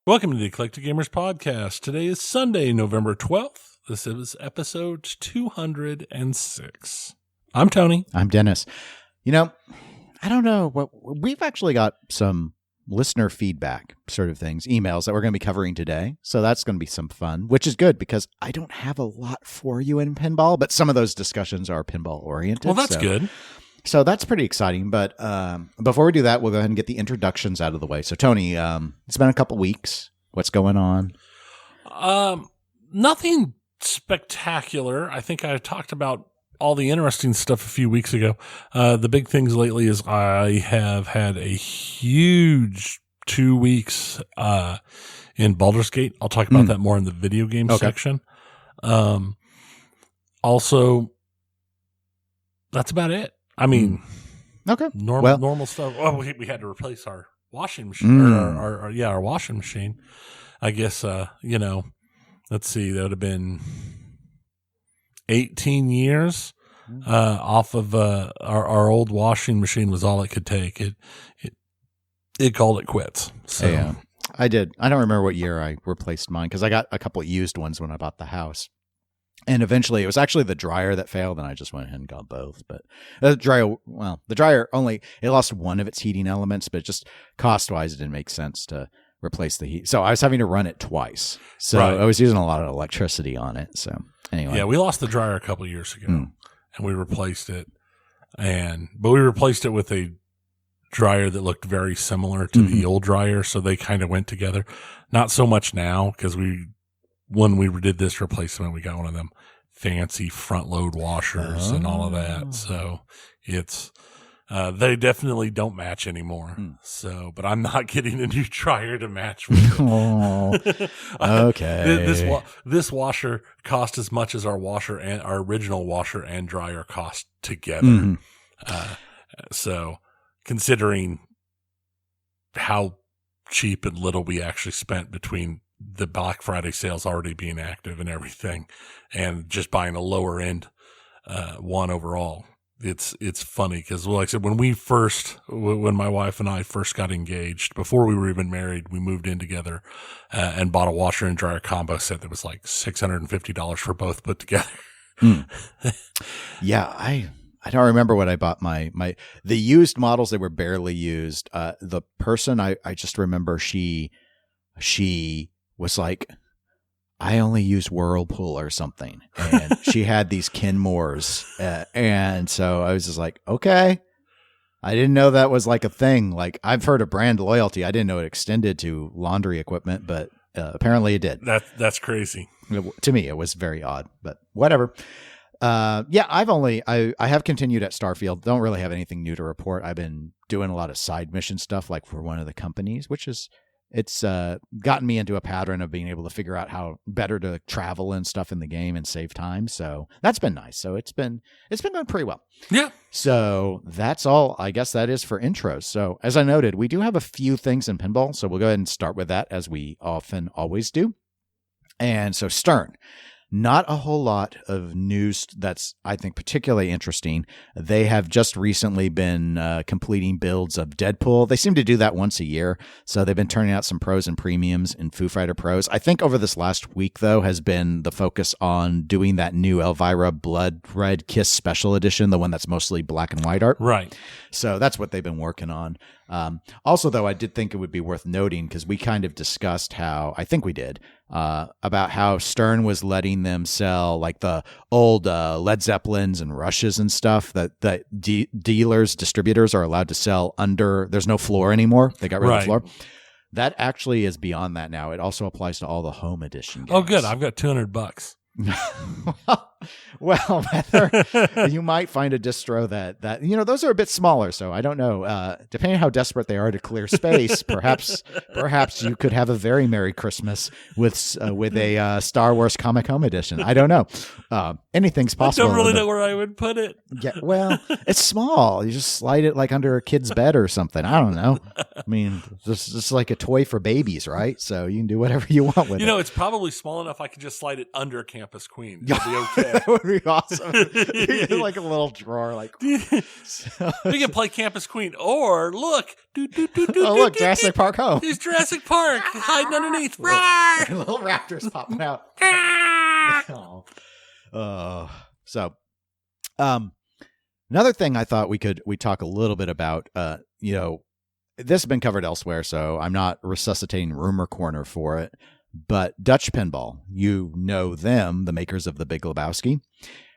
Welcome to the Eclectic Gamers Podcast. Today is Sunday, November 12th. This is episode 206. I'm Tony. I'm Dennis. You know, I don't know. We've actually got some listener feedback sort of things, emails that we're going to be covering today. So that's going to be some fun, which is good because I don't have a lot for you in pinball, but some of those discussions are pinball oriented. Well, that's good. So that's pretty exciting. But before we do that, we'll go ahead and get the introductions out of the way. So, Tony, it's been a couple weeks. What's going on? Nothing spectacular. I think I talked about all the interesting stuff a few weeks ago. The big things lately is I have had a huge 2 weeks in Baldur's Gate. I'll talk about that more in the video game section. Also, that's about it. I mean, normal stuff. Oh, we had to replace our washing machine, our washing machine. I guess, let's see, that would have been 18 years off of our old washing machine was all it could take. It called it quits. So yeah, I did. I don't remember what year I replaced mine because I got a couple of used ones when I bought the house. And eventually it was actually the dryer that failed and I just went ahead and got both. But the dryer only, it lost one of its heating elements, but just cost wise, it didn't make sense to replace the heat. So I was having to run it twice. So I was using a lot of electricity on it. So anyway. Yeah, we lost the dryer a couple of years ago and we replaced it. But we replaced it with a dryer that looked very similar to the old dryer. So they kind of went together. Not so much now because when we did this replacement, we got one of them fancy front load washers and all of that. So it's, they definitely don't match anymore. So, but I'm not getting a new dryer to match with it. Okay. This washer cost as much as our original washer and dryer cost together. So considering how cheap and little we actually spent between the Black Friday sales already being active and everything, and just buying a lower end one overall. It's funny because, like I said, when my wife and I first got engaged, before we were even married, we moved in together and bought a washer and dryer combo set that was like $650 for both put together. Yeah, I don't remember what I bought the used models. They were barely used. The person I just remember she was like, I only use Whirlpool or something. And she had these Kenmores. And so I was just like, okay. I didn't know that was like a thing. Like I've heard of brand loyalty. I didn't know it extended to laundry equipment, but apparently it did. That's crazy. To me, it was very odd, but whatever. I have continued at Starfield. Don't really have anything new to report. I've been doing a lot of side mission stuff, like for one of the companies, it's gotten me into a pattern of being able to figure out how better to travel and stuff in the game and save time. So that's been nice. So it's been going pretty well. Yeah. So that's all. I guess that is for intros. So as I noted, we do have a few things in pinball. So we'll go ahead and start with that as we often always do. And so Stern. Not a whole lot of news that's, I think, particularly interesting. They have just recently been completing builds of Deadpool. They seem to do that once a year. So they've been turning out some pros and premiums in Foo Fighter Pros. I think over this last week, though, has been the focus on doing that new Elvira Blood Red Kiss Special Edition, the one that's mostly black and white art. Right. So that's what they've been working on. Also, though, I did think it would be worth noting because we kind of discussed about how Stern was letting them sell like the old Led Zeppelins and Rushes and stuff that distributors are allowed to sell under. There's no floor anymore. They got rid of the floor. That actually is beyond that now. It also applies to all the home edition games. Oh, good. I've got $200. Well, you might find a distro that those are a bit smaller. So I don't know. Depending on how desperate they are to clear space, perhaps you could have a very Merry Christmas with a Star Wars Comic Home Edition. I don't know. Anything's possible. I don't really know where I would put it. Yeah, well, it's small. You just slide it like under a kid's bed or something. I don't know. I mean, just like a toy for babies, right? So you can do whatever you want with it. It's probably small enough I could just slide it under Campus Queen. It'll be okay. That would be awesome. Like a little drawer, like we can play Campus Queen, or look, look, Jurassic Park home. There's Jurassic Park hiding underneath. Little raptors popping out. So, another thing I thought we talk a little bit about, this has been covered elsewhere, so I'm not resuscitating Rumor Corner for it. But Dutch Pinball, them, the makers of The Big Lebowski.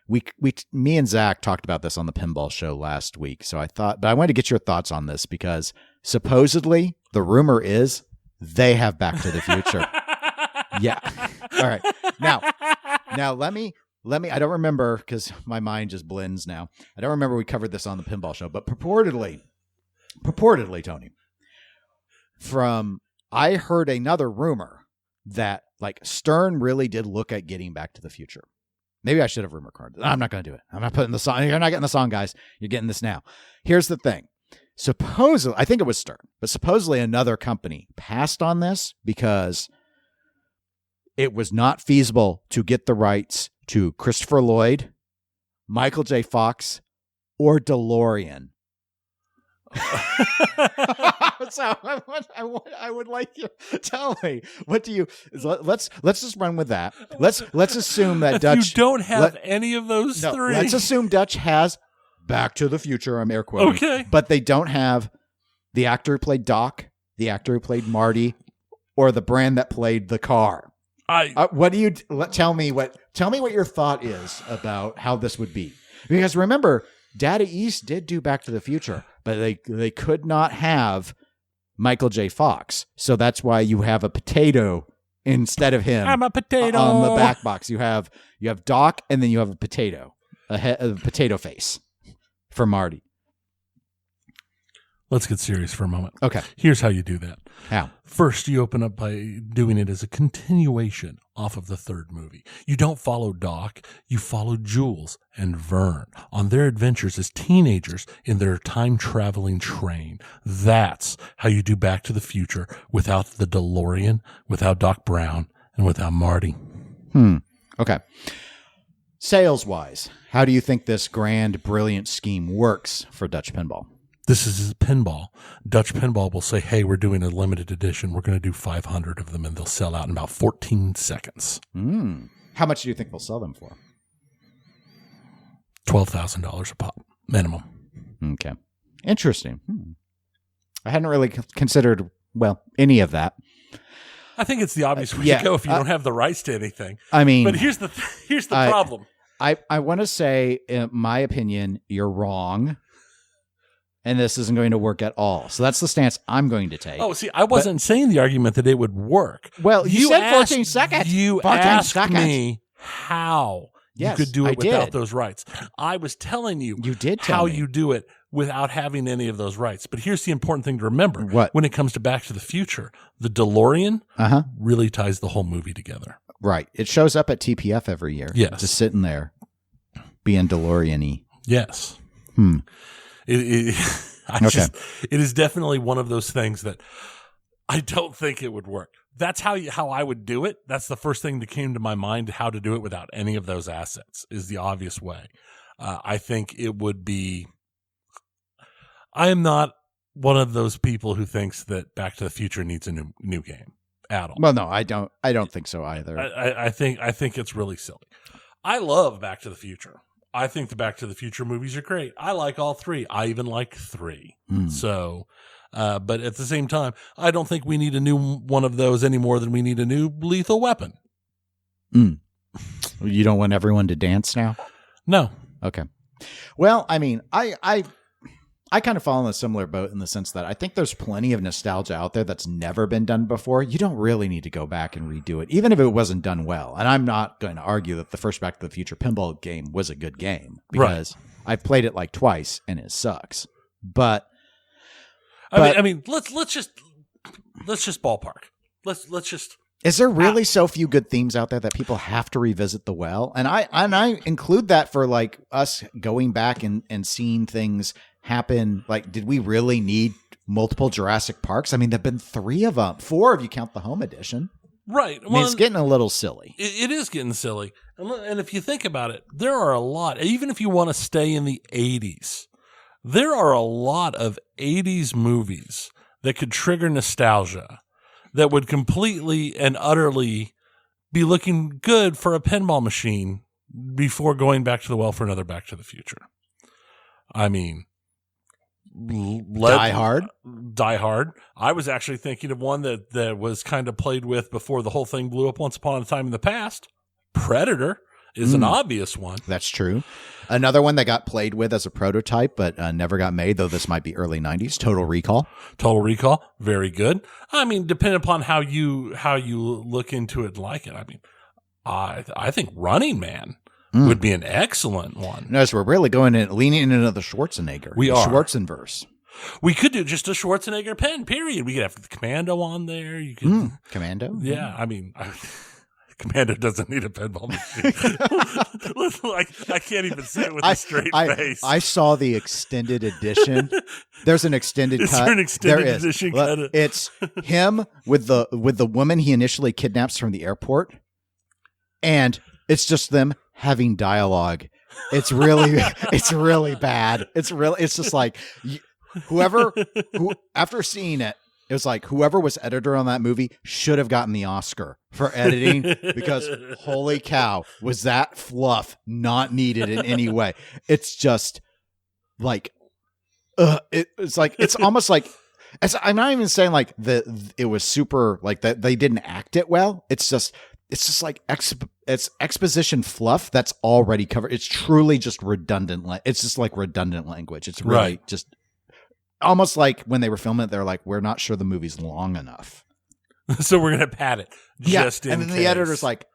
Me and Zach talked about this on the pinball show last week. So but I wanted to get your thoughts on this because supposedly the rumor is they have Back to the Future. Yeah. All right. Now let me, I don't remember because my mind just blends now. I don't remember we covered this on the pinball show, but purportedly, Tony, I heard another rumor that like Stern really did look at getting Back to the Future. Maybe I should have rumor carded. I'm not going to do it. I'm not putting the song. You're not getting the song, guys. You're getting this now. Here's the thing. Supposedly, I think it was Stern, but supposedly another company passed on this because it was not feasible to get the rights to Christopher Lloyd, Michael J. Fox, or DeLorean. So I would like you to tell me, what do you, let's just run with that. Let's assume that Dutch, you don't have any of those three. Let's assume Dutch has Back to the Future. I'm air quoting. Okay. But they don't have the actor who played Doc, the actor who played Marty, or the brand that played the car. What do you tell me what your thought is about how this would be? Because remember, Data East did do Back to the Future, but they could not have Michael J. Fox. So that's why you have a potato instead of him. I'm a potato. On the back box. You have Doc, and then you have a potato. A potato face for Marty. Let's get serious for a moment. Okay. Here's how you do that. How? First, you open up by doing it as a continuation off of the third movie. You don't follow Doc. You follow Jules and Vern on their adventures as teenagers in their time-traveling train. That's how you do Back to the Future without the DeLorean, without Doc Brown, and without Marty. Okay. Sales-wise, how do you think this grand, brilliant scheme works for Dutch Pinball? This is pinball. Dutch Pinball will say, hey, we're doing a limited edition. We're going to do 500 of them, and they'll sell out in about 14 seconds. How much do you think they'll sell them for? $12,000 a pop, minimum. Okay. Interesting. I hadn't really considered, any of that. I think it's the obvious way to go if you don't have the rights to anything. I mean... But here's the problem. I want to say, in my opinion, you're wrong. And this isn't going to work at all. So that's the stance I'm going to take. Oh, see, I wasn't saying the argument that it would work. Well, you said 14 seconds. You 14 asked seconds. me how you could do it without those rights. I was telling you, how you do it without having any of those rights. But here's the important thing to remember. What? When it comes to Back to the Future, the DeLorean really ties the whole movie together. Right. It shows up at TPF every year. Yes. Just sitting there being DeLorean-y. Yes. It is definitely one of those things that I don't think it would work. That's how I would do it. That's the first thing that came to my mind, how to do it without any of those assets is the obvious way. I think it would be, I am not one of those people who thinks that Back to the Future needs a new game at all. Well, no, I don't think so either. I think it's really silly. I love Back to the Future. I think the Back to the Future movies are great. I like all three. I even like 3. So, but at the same time, I don't think we need a new one of those any more than we need a new Lethal Weapon. You don't want everyone to dance now? No. Okay. Well, I mean, I kind of fall in a similar boat in the sense that I think there's plenty of nostalgia out there that's never been done before. You don't really need to go back and redo it, even if it wasn't done well. And I'm not going to argue that the first Back to the Future pinball game was a good game because I've played it like twice and it sucks. But I mean, let's just ballpark. Let's just. Is there really so few good themes out there that people have to revisit the well? And I include that for like us going back and seeing things happen. Like, did we really need multiple Jurassic Parks? I mean, there've been 3 of them, 4 if you count the home edition. Right. I mean, it's getting a little silly. It is getting silly. And if you think about it, there are a lot, even if you want to stay in the 80s, there are a lot of 80s movies that could trigger nostalgia that would completely and utterly be looking good for a pinball machine before going back to the well for another Back to the Future. I mean, Die Hard. Die Hard. I was actually thinking of one that was kind of played with before the whole thing blew up once upon a time in the past. Predator is an obvious one. That's true. Another one that got played with as a prototype, but never got made, though this might be early 90s, Total Recall. Total Recall. Very good. I mean, depending upon how you look into it and like it. I mean, I think Running Man would be an excellent one. Notice we're really leaning into the Schwarzenegger. We are. Schwarzenverse. We could do just a Schwarzenegger pen, period. We could have the Commando on there. You could Commando? Yeah, I mean, Commando doesn't need a pinball machine. I can't even say it with a straight face. I saw the extended edition. There's an extended cut. Is there an extended edition cut? It's him with the woman he initially kidnaps from the airport, and it's just them having dialogue. It's really bad. It's just like who after seeing it, it was like whoever was editor on that movie should have gotten the Oscar for editing because holy cow, was that fluff not needed in any way. It's just like it's like it's almost like I'm not even saying like it was super like that they didn't act it well. It's just like it's exposition fluff that's already covered. It's truly just redundant. It's just like redundant language. It's really just almost like when they were filming it, they're like, we're not sure the movie's long enough. So we're going to pad it just in case. And then the editor's like,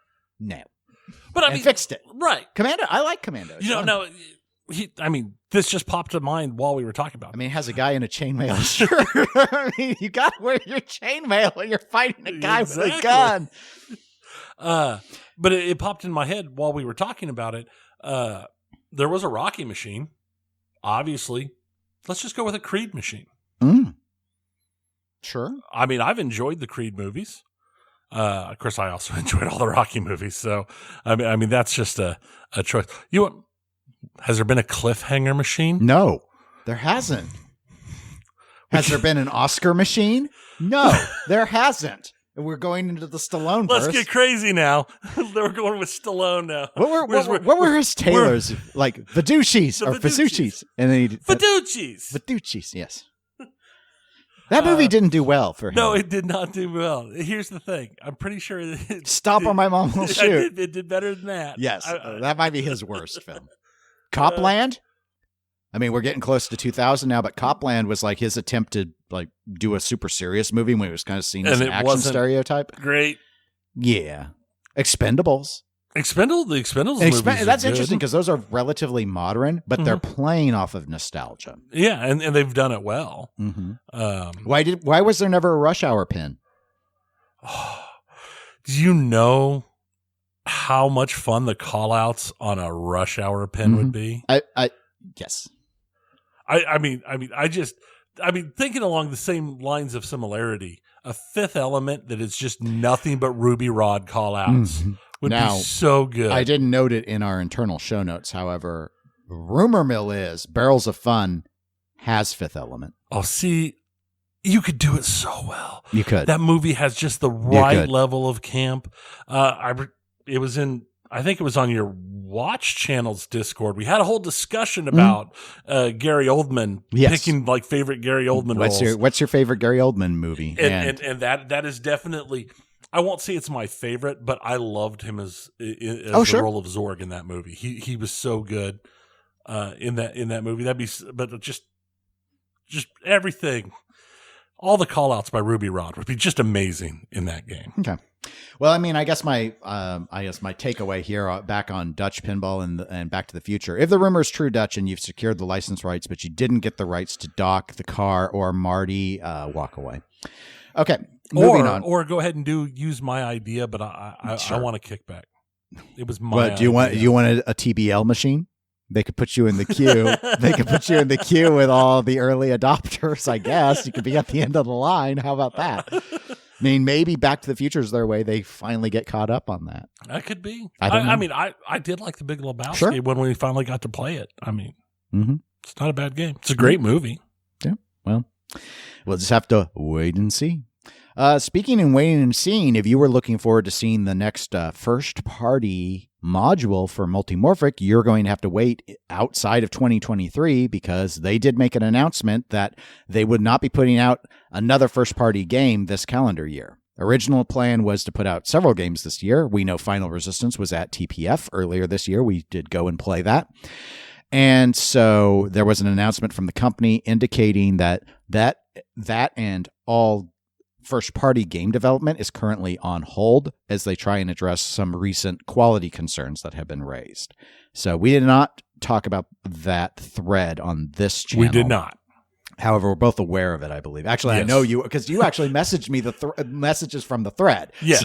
no. But I mean, fixed it. Right. Commando. I like Commando. This just popped to mind while we were talking about it. I mean, it has a guy in a chainmail shirt. I mean, you got to wear your chainmail when you're fighting a guy with a gun. But it popped in my head while we were talking about it. There was a Rocky machine. Obviously, let's just go with a Creed machine. Sure. I mean, I've enjoyed the Creed movies. Of course, I also enjoyed all the Rocky movies. So, I mean, that's just a choice. Has there been a cliffhanger machine? No, there hasn't. Has there been an Oscar machine? No, there hasn't. We're going into the Stallone verse. Let's get crazy now. We're going with Stallone now. What were his tailors? Like Viducci's or Fisucci's? And then Viducci's, yes. That movie didn't do well for him. No, it did not do well. Here's the thing. I'm pretty sure Stop or My Mom Will Shoot. It did better than that. Yes, that might be his worst film. Copland? I mean, we're getting close to 2000 now, but Copland was like his attempt to like do a super serious movie when it was kind of seen as an action stereotype. Great. Yeah. Expendables. The Expendables movies that's interesting because those are relatively modern, but they're playing off of nostalgia. Yeah, and they've done it well. Why was there never a Rush Hour pin? Do you know how much fun the call-outs on a Rush Hour pin would be? Yes. I mean, thinking along the same lines of similarity, a Fifth Element that is just nothing but Ruby Rod call-outs would be so good. I didn't note it in our internal show notes. However, rumor mill is Barrels of Fun has Fifth Element. Oh, see, you could do it so well. You could. That movie has just the right level of camp. I think it was on your Watch Channel's Discord. We had a whole discussion about Gary Oldman picking like favorite Gary Oldman roles. What's your favorite Gary Oldman movie? And that is definitely, I won't say it's my favorite, but I loved him as the role of Zorg in that movie. He was so good in that movie. But just everything, all the call outs by Ruby Rod would be just amazing in that game. Okay. Well, I mean, I guess my takeaway here back on Dutch pinball and Back to the Future. If the rumor is true, Dutch, and you've secured the license rights, but you didn't get the rights to Doc, the car, or Marty, walk away. Okay, moving on. Or go ahead and use my idea, but I want a kickback. It was my. Do you want a TBL machine? They could put you in the queue. They could put you in the queue with all the early adopters. I guess you could be at the end of the line. How about that? I mean, maybe Back to the Future is their way. They finally get caught up on that. That could be. I mean, I did like The Big Lebowski Sure. when we finally got to play it. I mean, Mm-hmm. it's not a bad game. It's a great movie. Yeah. Well, we'll just have to wait and see. Speaking and waiting and seeing, if you were looking forward to seeing the next first-party module for Multimorphic, you're going to have to wait outside of 2023 because they did make an announcement that they would not be putting out another first-party game this calendar year. Original plan was to put out several games this year. We know Final Resistance was at TPF earlier this year. We did go and play that. And so there was an announcement from the company indicating that and all first-party game development is currently on hold as they try and address some recent quality concerns that have been raised. So we did not talk about that thread on this channel. We did not. However, we're both aware of it, I believe. Actually, yes. I know you because you actually messaged me the messages from the thread. Yes.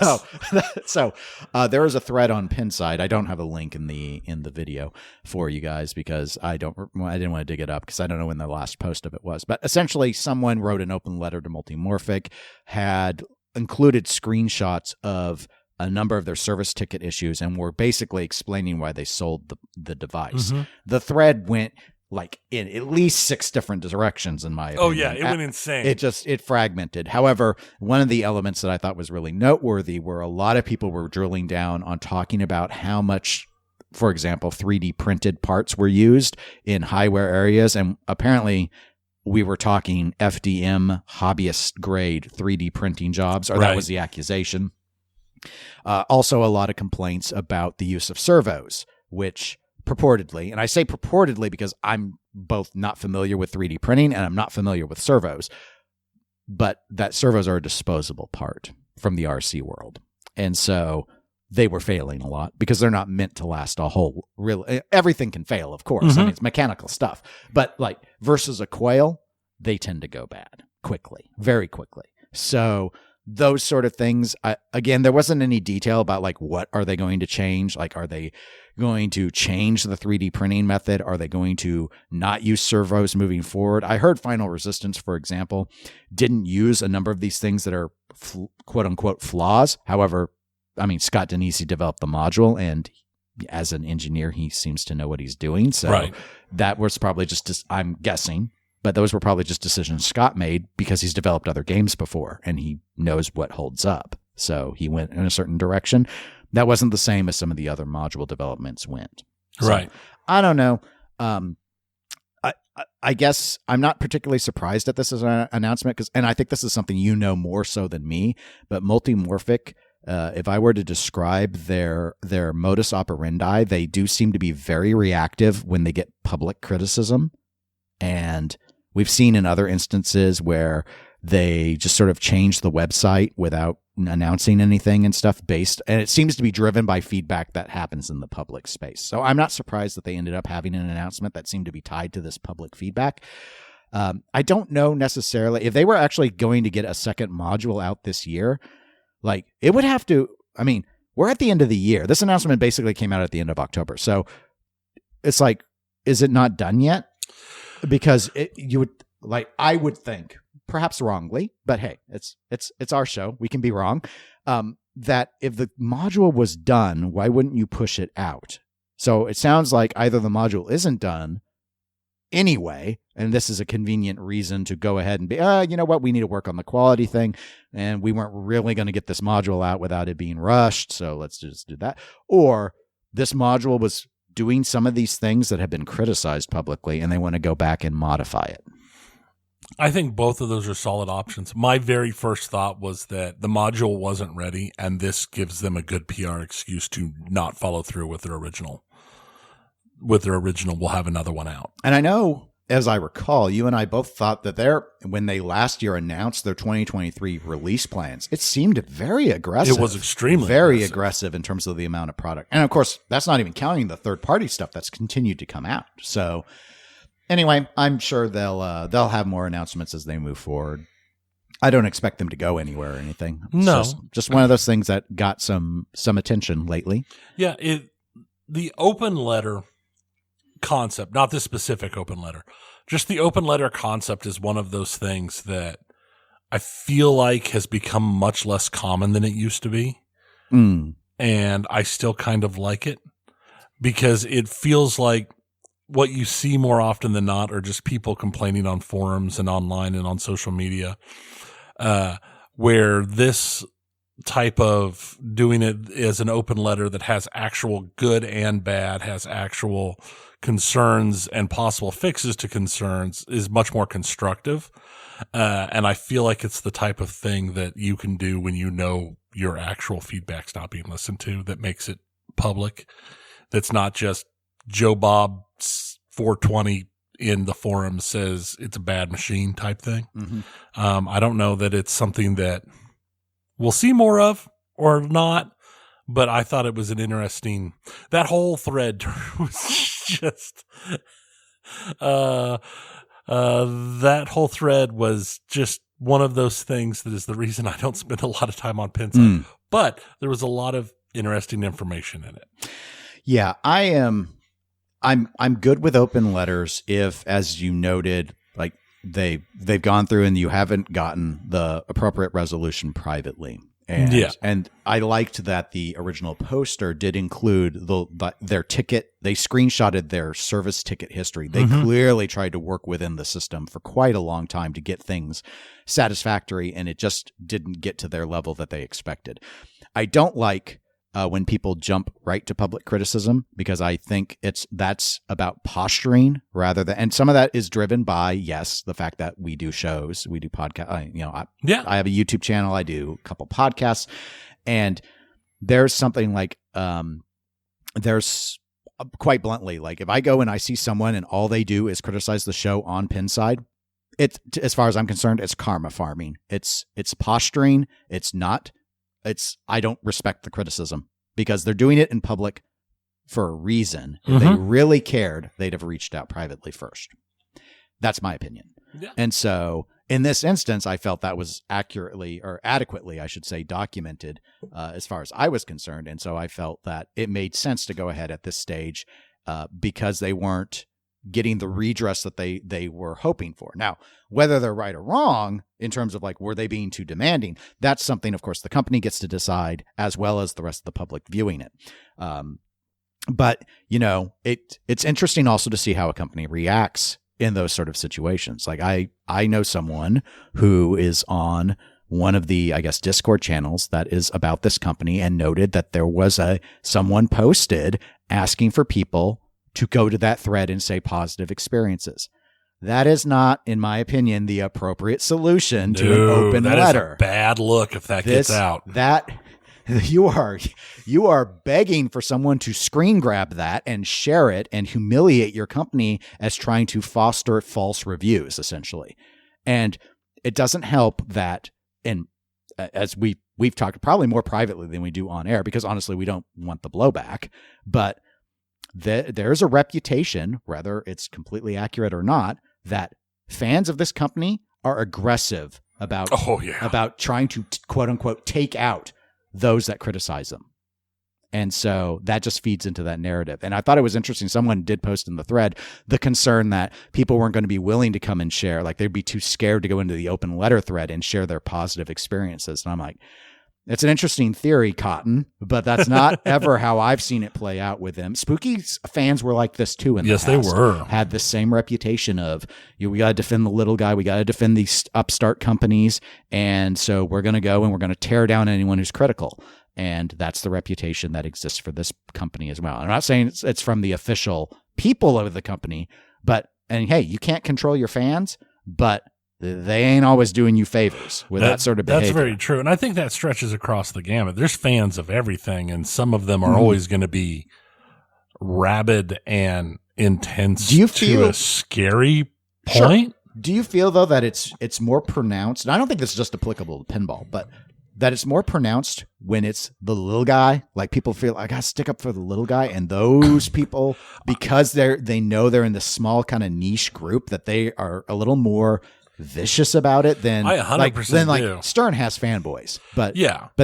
So there is a thread on Pinside. I don't have a link in the video for you guys because I didn't want to dig it up because I don't know when the last post of it was. But essentially, someone wrote an open letter to Multimorphic, had included screenshots of a number of their service ticket issues, and were basically explaining why they sold the device. Mm-hmm. The thread went like in at least 6 different directions, in my opinion. Oh yeah, it went insane. It fragmented. However, one of the elements that I thought was really noteworthy were a lot of people were drilling down on talking about how much, for example, 3D printed parts were used in highware areas, and apparently we were talking FDM hobbyist grade 3D printing jobs, or that was the accusation. Also, a lot of complaints about the use of servos, which purportedly, and I say purportedly because I'm both not familiar with 3D printing and I'm not familiar with servos, but that servos are a disposable part from the RC world. And so they were failing a lot because they're not meant to last a whole everything can fail, of course. Mm-hmm. I mean, it's mechanical stuff, but like versus a coil, they tend to go bad quickly, very quickly. So those sort of things, again, there wasn't any detail about like, what are they going to change? Like, are they going to change the 3D printing method? Are they going to not use servos moving forward? I heard Final Resistance, for example, didn't use a number of these things that are quote unquote flaws. However, I mean, Scott Denisi developed the module, and as an engineer, he seems to know what he's doing. So that was probably just, I'm guessing, but those were probably just decisions Scott made because he's developed other games before and he knows what holds up. So he went in a certain direction. That wasn't the same as some of the other module developments went. So, right. I don't know. I guess I'm not particularly surprised at this as an announcement and I think this is something you know more so than me, but Multimorphic, if I were to describe their modus operandi, they do seem to be very reactive when they get public criticism. And we've seen in other instances where they just sort of change the website without announcing anything and stuff and it seems to be driven by feedback that happens in the public space. So I'm not surprised that they ended up having an announcement that seemed to be tied to this public feedback. I don't know necessarily if they were actually going to get a second module out this year, like it would have to, I mean, we're at the end of the year. This announcement basically came out at the end of October. So it's like, is it not done yet? Because I would think, perhaps wrongly, but hey, it's our show. We can be wrong. That if the module was done, why wouldn't you push it out? So it sounds like either the module isn't done anyway, and this is a convenient reason to go ahead and be, you know what, we need to work on the quality thing, and we weren't really going to get this module out without it being rushed, so let's just do that. Or this module was doing some of these things that have been criticized publicly, and they want to go back and modify it. I think both of those are solid options. My very first thought was that the module wasn't ready, and this gives them a good PR excuse to not follow through with their original. With their original, we'll have another one out. And I know, as I recall, you and I both thought that when they last year announced their 2023 release plans, it seemed very aggressive. It was extremely very aggressive in terms of the amount of product. And of course, that's not even counting the third-party stuff that's continued to come out. So anyway, I'm sure they'll have more announcements as they move forward. I don't expect them to go anywhere or anything. It's just one of those things that got some attention lately. Yeah, the open letter concept, not this specific open letter, just the open letter concept is one of those things that I feel like has become much less common than it used to be. And I still kind of like it because it feels like what you see more often than not are just people complaining on forums and online and on social media, where this type of doing it as an open letter that has actual good and bad, has actual concerns and possible fixes to concerns is much more constructive. And I feel like it's the type of thing that you can do when you know your actual feedback's not being listened to, that makes it public. That's not just Joe Bob 420 in the forum says it's a bad machine type thing. I don't know that it's something that we'll see more of or not, but I thought it was an interesting, that whole thread was just, that whole thread was just one of those things that is the reason I don't spend a lot of time on Pinside, but there was a lot of interesting information in it. Yeah, I'm good with open letters if, as you noted, like they've gone through and you haven't gotten the appropriate resolution privately. And I liked that the original poster did include their ticket. They screenshotted their service ticket history. They clearly tried to work within the system for quite a long time to get things satisfactory, and it just didn't get to their level that they expected. I don't like when people jump right to public criticism, because I think that's about posturing rather than, and some of that is driven by, yes, the fact that we do shows, we do podcasts. I have a YouTube channel, I do a couple podcasts, and there's something like, there's quite bluntly, like if I go and I see someone and all they do is criticize the show on Pinside, it's, as far as I'm concerned, it's karma farming. It's posturing. I don't respect the criticism because they're doing it in public for a reason. If they really cared, they'd have reached out privately first. That's my opinion. Yeah. And so in this instance, I felt that was adequately, I should say, documented as far as I was concerned. And so I felt that it made sense to go ahead at this stage because they weren't getting the redress that they were hoping for. Now, whether they're right or wrong in terms of like, were they being too demanding? That's something, of course, the company gets to decide as well as the rest of the public viewing it. But, it's interesting also to see how a company reacts in those sort of situations. Like I know someone who is on one of the, I guess, Discord channels that is about this company and noted that there was someone posted asking for people to go to that thread and say positive experiences. That is not, in my opinion, the appropriate solution to an open letter. Is a bad look if that gets out. That you are begging for someone to screen grab that and share it and humiliate your company as trying to foster false reviews, essentially. And it doesn't help that, and as we've talked probably more privately than we do on air, because honestly, we don't want the blowback, but there's a reputation, whether it's completely accurate or not, that fans of this company are aggressive about trying to quote unquote take out those that criticize them. And so that just feeds into that narrative. And I thought it was interesting. Someone did post in the thread the concern that people weren't going to be willing to come and share. Like they'd be too scared to go into the open letter thread and share their positive experiences. And I'm like, it's an interesting theory, Cotton, but that's not ever how I've seen it play out with them. Spooky's fans were like this too in the past. Yes, they were. Had the same reputation of, we got to defend the little guy. We got to defend these upstart companies. And so we're going to go and we're going to tear down anyone who's critical. And that's the reputation that exists for this company as well. I'm not saying it's from the official people of the company, and hey, you can't control your fans, but they ain't always doing you favors with that sort of behavior. That's very true. And I think that stretches across the gamut. There's fans of everything, and some of them are always going to be rabid and intense to a scary point. Sure. Do you feel, though, that it's more pronounced? And I don't think this is just applicable to pinball, but that it's more pronounced when it's the little guy. Like people feel, I got to stick up for the little guy. And those people, because they know they're in this small kind of niche group, that they are a little more vicious about it than I 100% do. Stern has fanboys, but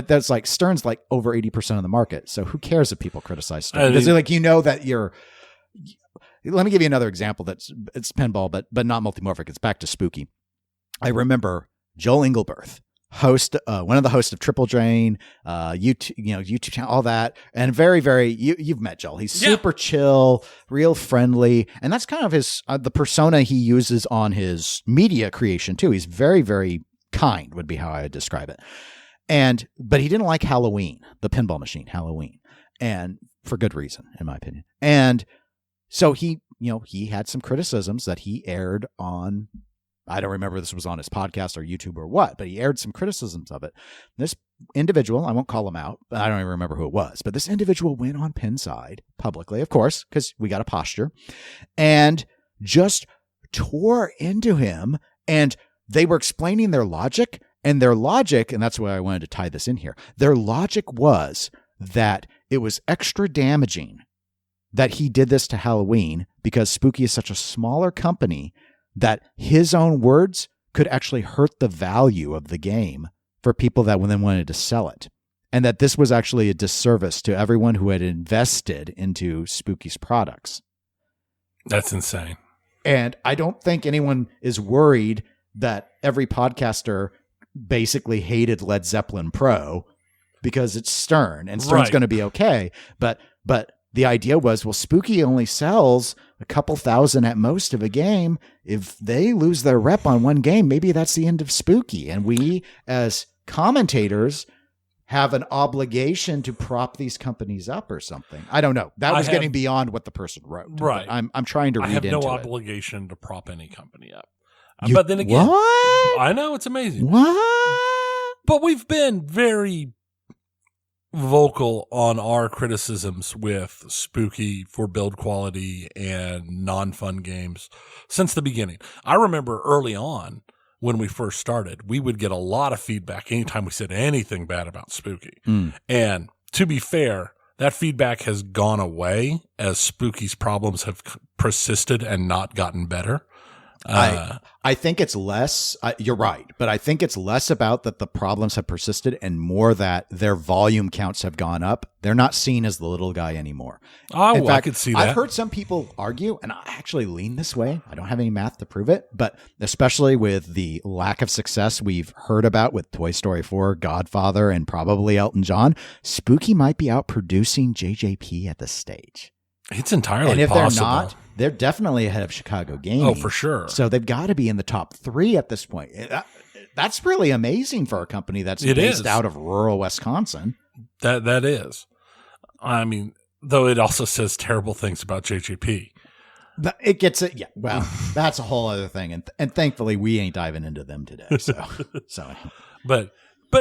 that's like Stern's like over 80% of the market. So who cares if people criticize Stern? Because that you're. Let me give you another example. It's pinball, but not multimorphic. It's back to Spooky. I remember Joel Engelberth, one of the hosts of Triple Drain, YouTube channel, all that, and very, very. You've met Joel. He's super chill, real friendly, and that's kind of his the persona he uses on his media creation too. He's very, very kind, would be how I would describe it. But he didn't like Halloween, the pinball machine, Halloween, and for good reason, in my opinion. And so he had some criticisms that he aired on. I don't remember if this was on his podcast or YouTube or what, but he aired some criticisms of it. This individual, I won't call him out, but I don't even remember who it was, but this individual went on Pinside publicly, of course, because we got a posture, and just tore into him. And they were explaining their logic, and that's why I wanted to tie this in here. Their logic was that it was extra damaging that he did this to Halloween because Spooky is such a smaller company that his own words could actually hurt the value of the game for people that then wanted to sell it. And that this was actually a disservice to everyone who had invested into Spooky's products. That's insane. And I don't think anyone is worried that every podcaster basically hated Led Zeppelin Pro because it's Stern, and Stern's going to be okay. But the idea was, well, Spooky only sells a couple thousand at most of a game. If they lose their rep on one game, maybe that's the end of Spooky. And we, as commentators, have an obligation to prop these companies up or something. I don't know. That was getting beyond what the person wrote. Right. I'm trying to read into it. I have no obligation to prop any company up. But then again, what? I know, it's amazing. What? But we've been very vocal on our criticisms with Spooky for build quality and non-fun games since the beginning. I remember early on when we first started, we would get a lot of feedback anytime we said anything bad about Spooky. And to be fair, that feedback has gone away as Spooky's problems have persisted and not gotten better. I think it's less, you're right, but I think it's less about that the problems have persisted and more that their volume counts have gone up. They're not seen as the little guy anymore. In fact, I could see that. I've heard some people argue, and I actually lean this way. I don't have any math to prove it, but especially with the lack of success we've heard about with Toy Story 4, Godfather, and probably Elton John, Spooky might be outproducing JJP at this stage. It's entirely possible. And if possible. they're not, they're definitely ahead of Chicago Gaming. Oh, for sure. So they've got to be in the top 3 at this point. That's really amazing for a company that's based out of rural Wisconsin. That is. I mean, though it also says terrible things about JJP. It gets it. Yeah. Well, that's a whole other thing. And thankfully we ain't diving into them today. So. But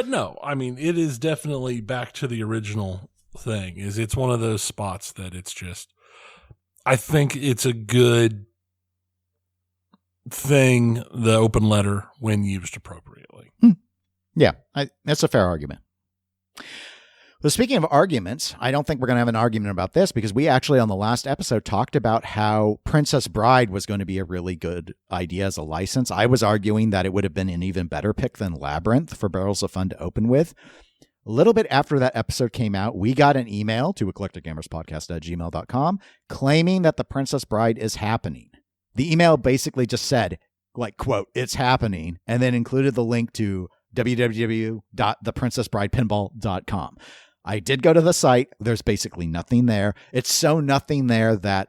no, I mean, it is definitely back to the original thing. It's one of those spots that it's just, I think it's a good thing, the open letter, when used appropriately. Yeah, that's a fair argument. Well, speaking of arguments, I don't think we're going to have an argument about this because we actually on the last episode talked about how Princess Bride was going to be a really good idea as a license. I was arguing that it would have been an even better pick than Labyrinth for Barrels of Fun to open with. A little bit after that episode came out, we got an email to eclecticgamerspodcast@gmail.com claiming that the Princess Bride is happening. The email basically just said, like, quote, "It's happening," and then included the link to www.theprincessbridepinball.com. I did go to the site. There's basically nothing there. It's so nothing there that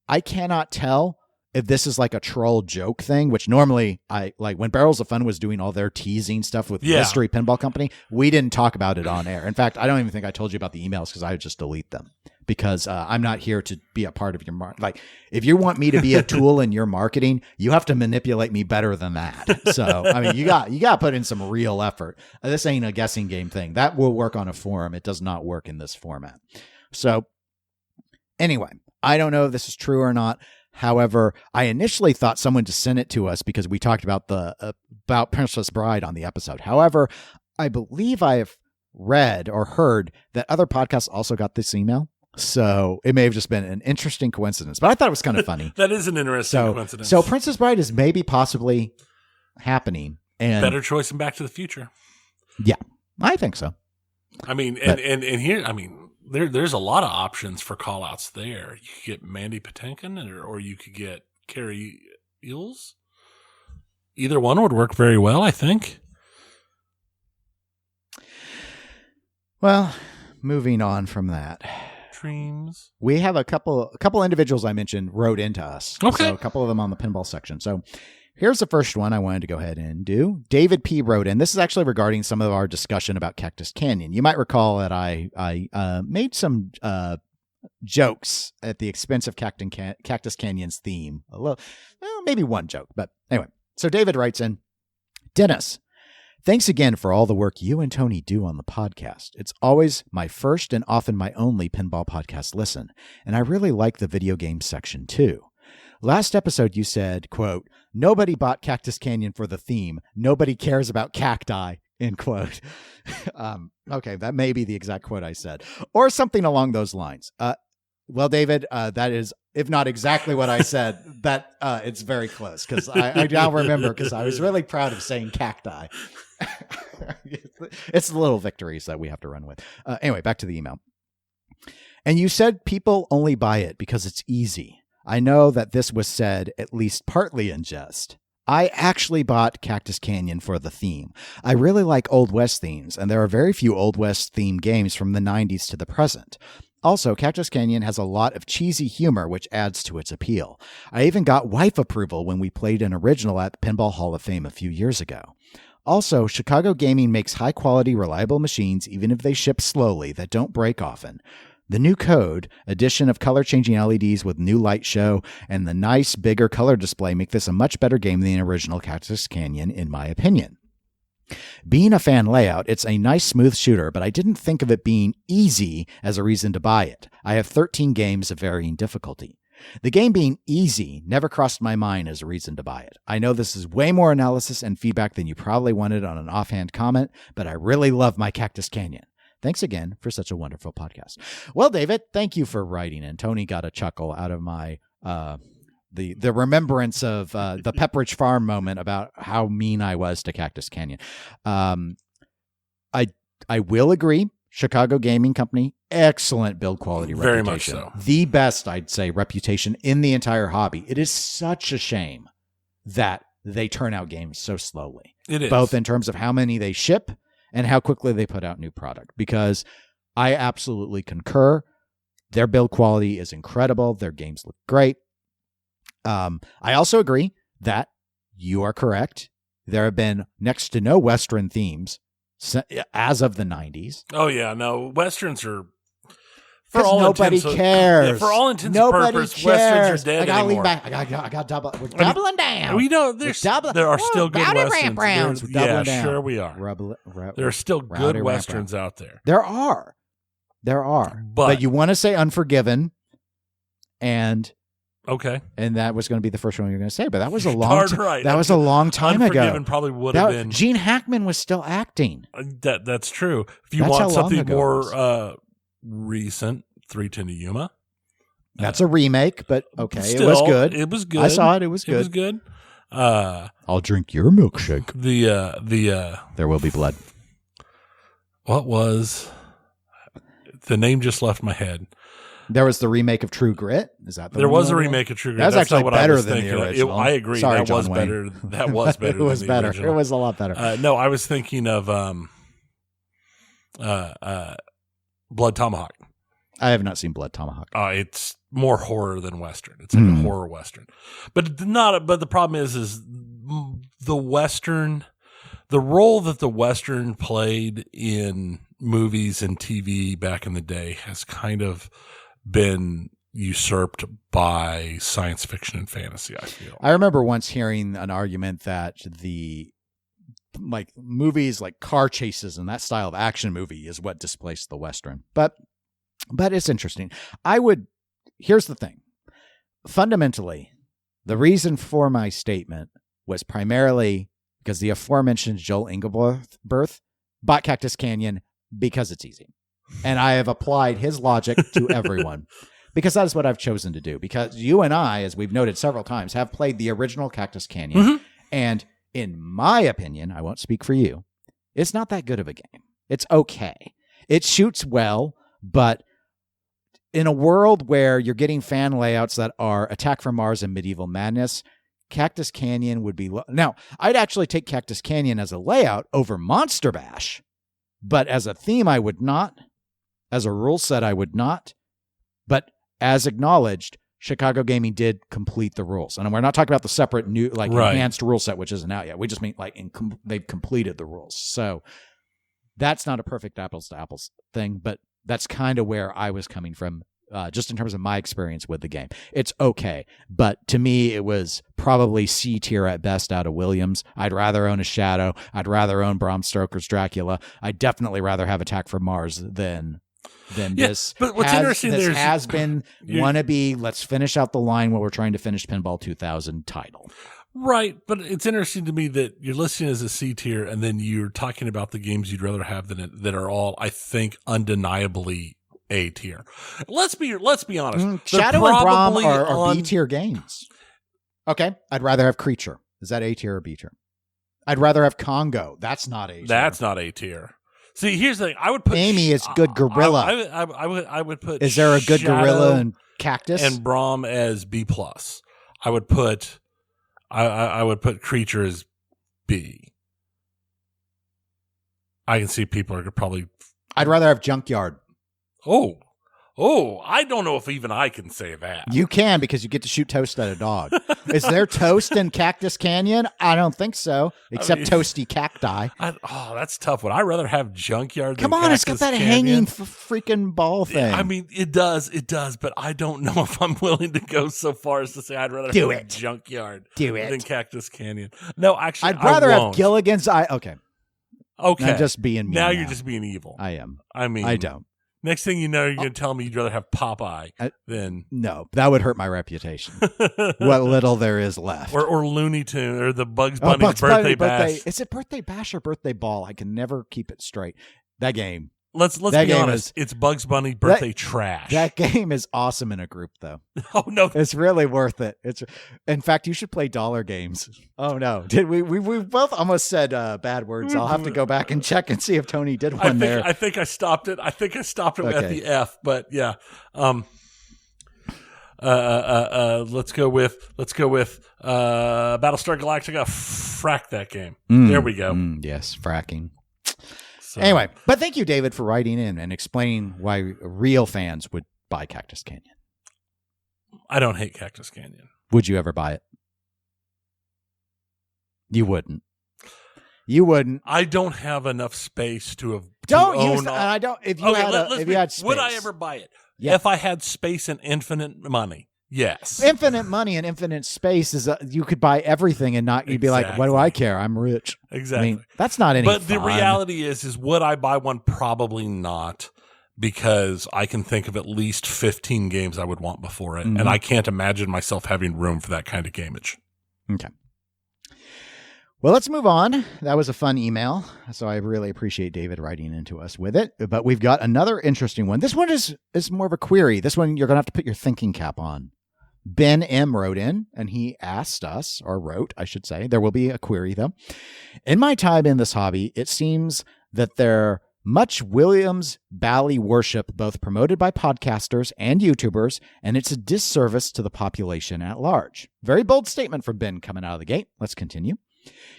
I cannot tell if this is like a troll joke thing, which normally I like when Barrels of Fun was doing all their teasing stuff with Mystery Pinball Company, we didn't talk about it on air. In fact, I don't even think I told you about the emails because I would just delete them because I'm not here to be a part of your market. Like if you want me to be a tool in your marketing, you have to manipulate me better than that. So, I mean, you got to put in some real effort. This ain't a guessing game thing. That will work on a forum. It does not work in this format. So anyway, I don't know if this is true or not. However, I initially thought someone just sent it to us because we talked about about Princess Bride on the episode. However, I believe I have read or heard that other podcasts also got this email. So it may have just been an interesting coincidence, but I thought it was kind of funny. That is an interesting coincidence. So Princess Bride is maybe possibly happening. And better choice than Back to the Future. Yeah, I think so. I mean, and here, I mean, there's a lot of options for call outs there. You could get Mandy Patinkin or you could get Carrie Eels. Either one would work very well, I think. Well, moving on from that. Dreams. We have a couple individuals I mentioned wrote into us. Okay. So a couple of them on the pinball section. So here's the first one I wanted to go ahead and do. David P. wrote in. This is actually regarding some of our discussion about Cactus Canyon. You might recall that I made some jokes at the expense of Cactus Canyon's theme. A little, well, maybe one joke. But anyway, so David writes in, Dennis, thanks again for all the work you and Tony do on the podcast. It's always my first and often my only pinball podcast listen, and I really like the video game section too. Last episode you said, quote, nobody bought Cactus Canyon for the theme. Nobody cares about cacti, end quote. Okay, that may be the exact quote I said. Or something along those lines. Well, David, that is, if not exactly what I said, that it's very close, because I now remember, because I was really proud of saying cacti. It's the little victories that we have to run with. Anyway, back to the email. And you said people only buy it because it's easy. I know that this was said at least partly in jest. I actually bought Cactus Canyon for the theme. I really like Old West themes, and there are very few Old West themed games from the 90s to the present. Also, Cactus Canyon has a lot of cheesy humor, which adds to its appeal. I even got wife approval when we played an original at the Pinball Hall of Fame a few years ago. Also, Chicago Gaming makes high-quality, reliable machines, even if they ship slowly, that don't break often. The new code, addition of color-changing LEDs with new light show, and the nice, bigger color display make this a much better game than the original Cactus Canyon, in my opinion. Being a fan layout, it's a nice, smooth shooter, but I didn't think of it being easy as a reason to buy it. I have 13 games of varying difficulty. The game being easy never crossed my mind as a reason to buy it. I know this is way more analysis and feedback than you probably wanted on an offhand comment, but I really love my Cactus Canyon. Thanks again for such a wonderful podcast. Well, David, thank you for writing in. Tony got a chuckle out of my the remembrance of the Pepperidge Farm moment about how mean I was to Cactus Canyon. I will agree. Chicago Gaming Company, excellent build quality Very reputation. much so. The best, I'd say, reputation in the entire hobby. It is such a shame that they turn out games so slowly. It is. Both in terms of how many they ship and how quickly they put out new product. Because I absolutely concur. Their build quality is incredible. Their games look great. I also agree that you are correct. There have been next to no Western themes as of the 90s. Oh, yeah. No, Westerns are... Nobody cares. Yeah, for all intents and purposes, Westerns are dead I gotta anymore. lean back. I got double. We're doubling down. We know there are still good Westerns. We're doubling down. Sure we are. There are still good Westerns out there. There are. But you want to say Unforgiven, and okay, and that was going to be the first one you're going to say. But that was a long time. Right. That was a long time ago. Unforgiven probably would have been. Gene Hackman was still acting. That's true. If you That's want how long something ago more recent, 310 to Yuma. That's a remake, but okay, still, it was good. It was good. I saw it. It was good. It was good. I'll drink your milkshake. There will be blood. What was the name? Just left my head. There was the remake of True Grit. Is that the there one was a remake of True Grit? That was That's actually not what better I was than thinking. the original. I agree. Sorry, that John was Wayne. better. That was better. It was than the better. original. It was a lot better. No, I was thinking of Blood Tomahawk. I have not seen Blood Tomahawk. It's more horror than Western. It's like a horror Western, but not. But the problem is the Western, the role that the Western played in movies and TV back in the day has kind of been usurped by science fiction and fantasy. I feel. I remember once hearing an argument that the movies like car chases and that style of action movie is what displaced the Western, but it's interesting. Here's the thing. Fundamentally, the reason for my statement was primarily because the aforementioned Joel Engelberth bought Cactus Canyon because it's easy. And I have applied his logic to everyone because that is what I've chosen to do. Because you and I, as we've noted several times, have played the original Cactus Canyon. Mm-hmm. And in my opinion, I won't speak for you, it's not that good of a game. It's okay. It shoots well, but in a world where you're getting fan layouts that are Attack from Mars and Medieval Madness, Cactus Canyon would be now. I'd actually take Cactus Canyon as a layout over Monster Bash, but as a theme, I would not. As a rule set, I would not. But as acknowledged, Chicago Gaming did complete the rules, and we're not talking about the separate new enhanced rule set, which isn't out yet. We just mean they've completed the rules. So that's not a perfect apples to apples thing, but that's kind of where I was coming from. Just in terms of my experience with the game. It's okay, but to me, it was probably C tier at best out of Williams. I'd rather own a Shadow. I'd rather own Bram Stoker's Dracula. I'd definitely rather have Attack from Mars than this. But what's interesting this has been wannabe, let's finish out the line while we're trying to finish Pinball 2000 title. Right, but it's interesting to me that you're listing as a C tier, and then you're talking about the games you'd rather have that are all, I think, undeniably A tier. Let's be honest. Shadow and Brom are B tier games. Okay, I'd rather have Creature. Is that A tier or B tier? I'd rather have Congo. That's not A tier. That's not A tier. See, here's the thing. I would put Amy is good gorilla. I would put. Is there a good Shadow gorilla and Cactus and Brom as B plus? I would put Creature as B. I can see people are probably. I'd rather have Junkyard. Oh, I don't know if even I can say that. You can, because you get to shoot toast at a dog. Is there toast in Cactus Canyon? I don't think so, except toasty cacti. That's tough. Would I rather have Junkyard Come than on, Cactus it's got that Canyon? hanging freaking ball thing. I mean, it does, but I don't know if I'm willing to go so far as to say I'd rather have Junkyard than Cactus Canyon. No, actually, I'd rather have Gilligan's Eye. Okay. I'm just being mean now. You're just being evil. I am. I mean, I don't. Next thing you know, you're going to tell me you'd rather have Popeye than... No, that would hurt my reputation. What little there is left. Or Looney Tune, or the Bugs Bunny's Birthday Bash. Is it Birthday Bash or Birthday Ball? I can never keep it straight. That game. Let's be honest. It's Bugs Bunny Birthday Trash. That game is awesome in a group, though. Oh, no. It's really worth it. In fact, you should play dollar games. Oh, no. Did we both almost said bad words. I'll have to go back and check and see if Tony did one there. I think I stopped it. At the F, but yeah. Let's go with Battlestar Galactica. Frack that game. There we go. Yes, fracking. Anyway, but thank you, David, for writing in and explaining why real fans would buy Cactus Canyon. I don't hate Cactus Canyon. Would you ever buy it? You wouldn't. You wouldn't. I don't have enough space to have. Don't use that. I don't. If you had space, would I ever buy it? Yeah. If I had space and infinite money. Yes. Infinite money and infinite space is you could buy everything and not you'd be like, what do I care? I'm rich. Exactly. I mean, that's not any But fun. the reality is would I buy one? Probably not, because I can think of at least 15 games I would want before it, and I can't imagine myself having room for that kind of gameage. Okay. Well, let's move on. That was a fun email, so I really appreciate David writing into us with it. But we've got another interesting one. This one is more of a query. This one you're going to have to put your thinking cap on. Ben M. wrote in, and he asked us, or wrote, I should say. There will be a query, though. In my time in this hobby, it seems that there much Williams Bally worship, both promoted by podcasters and YouTubers, and it's a disservice to the population at large. Very bold statement from Ben coming out of the gate. Let's continue.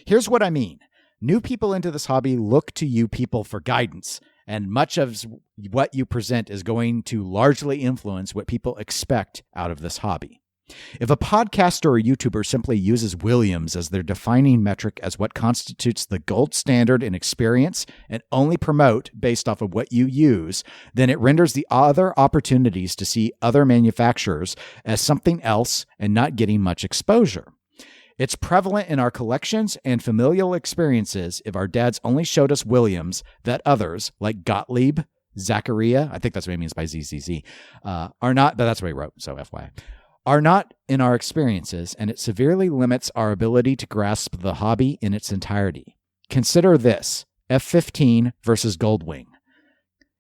Here's what I mean. New people into this hobby look to you people for guidance, and much of what you present is going to largely influence what people expect out of this hobby. If a podcaster or YouTuber simply uses Williams as their defining metric as what constitutes the gold standard in experience and only promote based off of what you use, then it renders the other opportunities to see other manufacturers as something else and not getting much exposure. It's prevalent in our collections and familial experiences if our dads only showed us Williams that others, like Gottlieb, Zachariah, I think that's what he means by ZZZ, are not, but that's what he wrote, so FYI, are not in our experiences, and it severely limits our ability to grasp the hobby in its entirety. Consider this, F-15 versus Goldwing.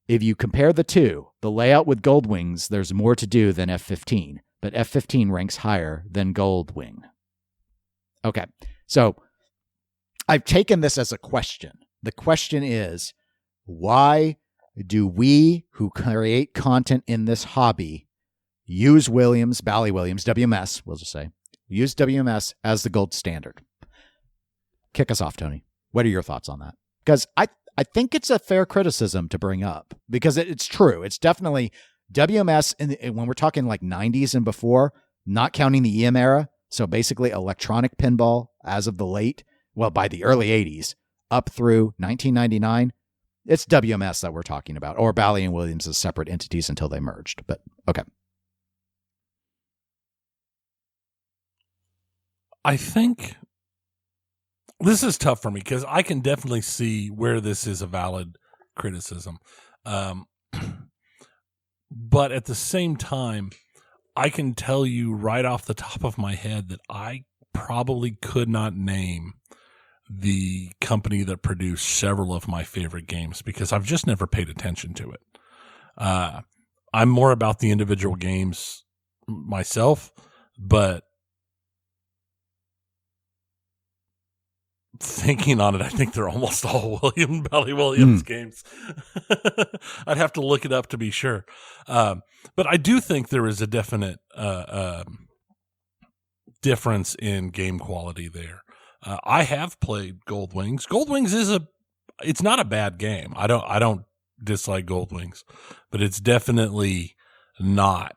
If you compare the two, the layout with Goldwings, there's more to do than F-15, but F-15 ranks higher than Goldwing. Okay, so I've taken this as a question. The question is, why do we who create content in this hobby use Williams, Bally Williams, WMS, we'll just say, use WMS as the gold standard. Kick us off, Tony. What are your thoughts on that? Because I think it's a fair criticism to bring up because it's true. It's definitely WMS when we're talking like 90s and before, not counting the EM era. So basically electronic pinball as of by the early 80s up through 1999. It's WMS that we're talking about, or Bally and Williams as separate entities until they merged. But okay. I think this is tough for me because I can definitely see where this is a valid criticism. But at the same time, I can tell you right off the top of my head that I probably could not name the company that produced several of my favorite games because I've just never paid attention to it. I'm more about the individual games myself, but thinking on it, I think they're almost all Bally Williams games. I'd have to look it up to be sure. But I do think there is a definite difference in game quality there. I have played Gold Wings. Gold Wings it's not a bad game. I don't dislike Gold Wings, but it's definitely not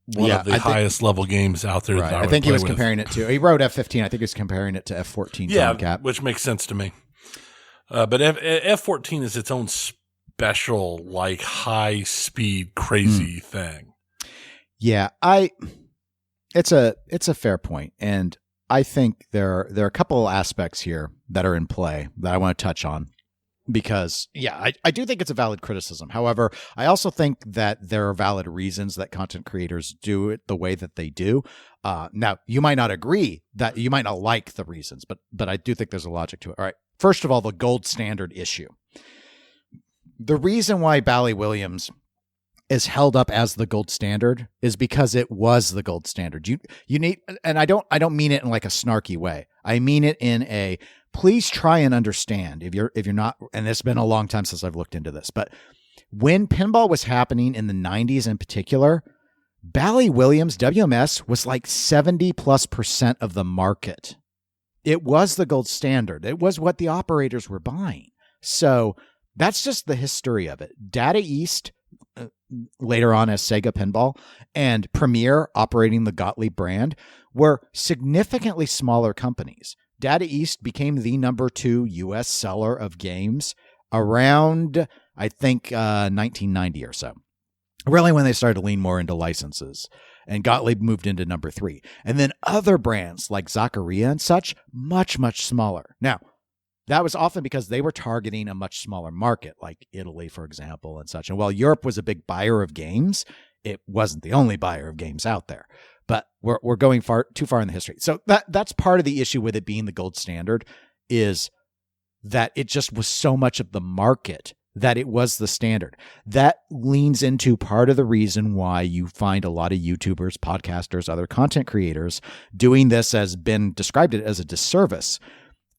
one of the highest level games out there. Right. That I think he was comparing it to. He wrote F-15. I think he was comparing it to F-14. Yeah, Cap. which makes sense to me. But F-14 is its own special, like high speed, crazy thing. Yeah, it's a fair point, and I think there are a couple aspects here that are in play that I want to touch on. Because, I do think it's a valid criticism. However, I also think that there are valid reasons that content creators do it the way that they do. Now, you might not agree that you might not like the reasons, but I do think there's a logic to it. All right. First of all, the gold standard issue. The reason why Bally Williams is held up as the gold standard is because it was the gold standard. You need, and I don't mean it in like a snarky way. I mean it in a, please try and understand if you're not, and it's been a long time since I've looked into this, but when pinball was happening in the 90s in particular, Bally Williams, WMS, was like 70+% of the market. It was the gold standard. It was what the operators were buying. So that's just the history of it. Data East, later on as Sega Pinball, and Premier, operating the Gottlieb brand, were significantly smaller companies. Data East became the number 2 U.S. seller of games around, I think, 1990 or so. Really when they started to lean more into licenses. And Gottlieb moved into number 3. And then other brands like Zaccaria and such, much, much smaller. Now, that was often because they were targeting a much smaller market, like Italy, for example, and such. And while Europe was a big buyer of games, it wasn't the only buyer of games out there. But we're going too far in the history. So that's part of the issue with it being the gold standard, is that it just was so much of the market that it was the standard. That leans into part of the reason why you find a lot of YouTubers, podcasters, other content creators doing this as been described it as a disservice.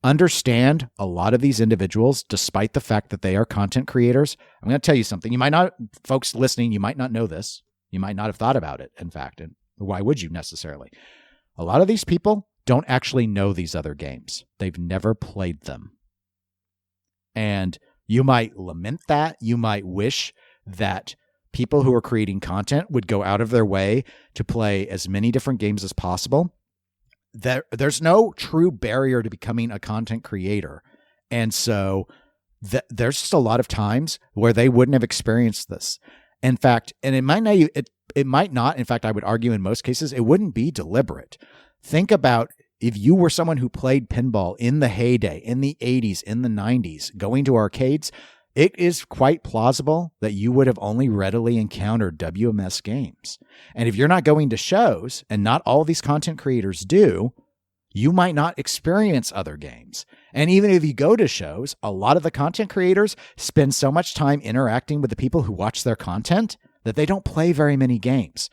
Understand a lot of these individuals, despite the fact that they are content creators. I'm going to tell you something. You might not, folks listening, you might not know this. You might not have thought about it, in fact. And why would you necessarily? A lot of these people don't actually know these other games. They've never played them. And you might lament that. You might wish that people who are creating content would go out of their way to play as many different games as possible. There's no true barrier to becoming a content creator. And so there's just a lot of times where they wouldn't have experienced this. In fact, and it might not, in fact, I would argue in most cases, it wouldn't be deliberate. Think about if you were someone who played pinball in the heyday, in the 80s, in the 90s, going to arcades, it is quite plausible that you would have only readily encountered WMS games. And if you're not going to shows, and not all these content creators do, you might not experience other games. And even if you go to shows, a lot of the content creators spend so much time interacting with the people who watch their content that they don't play very many games.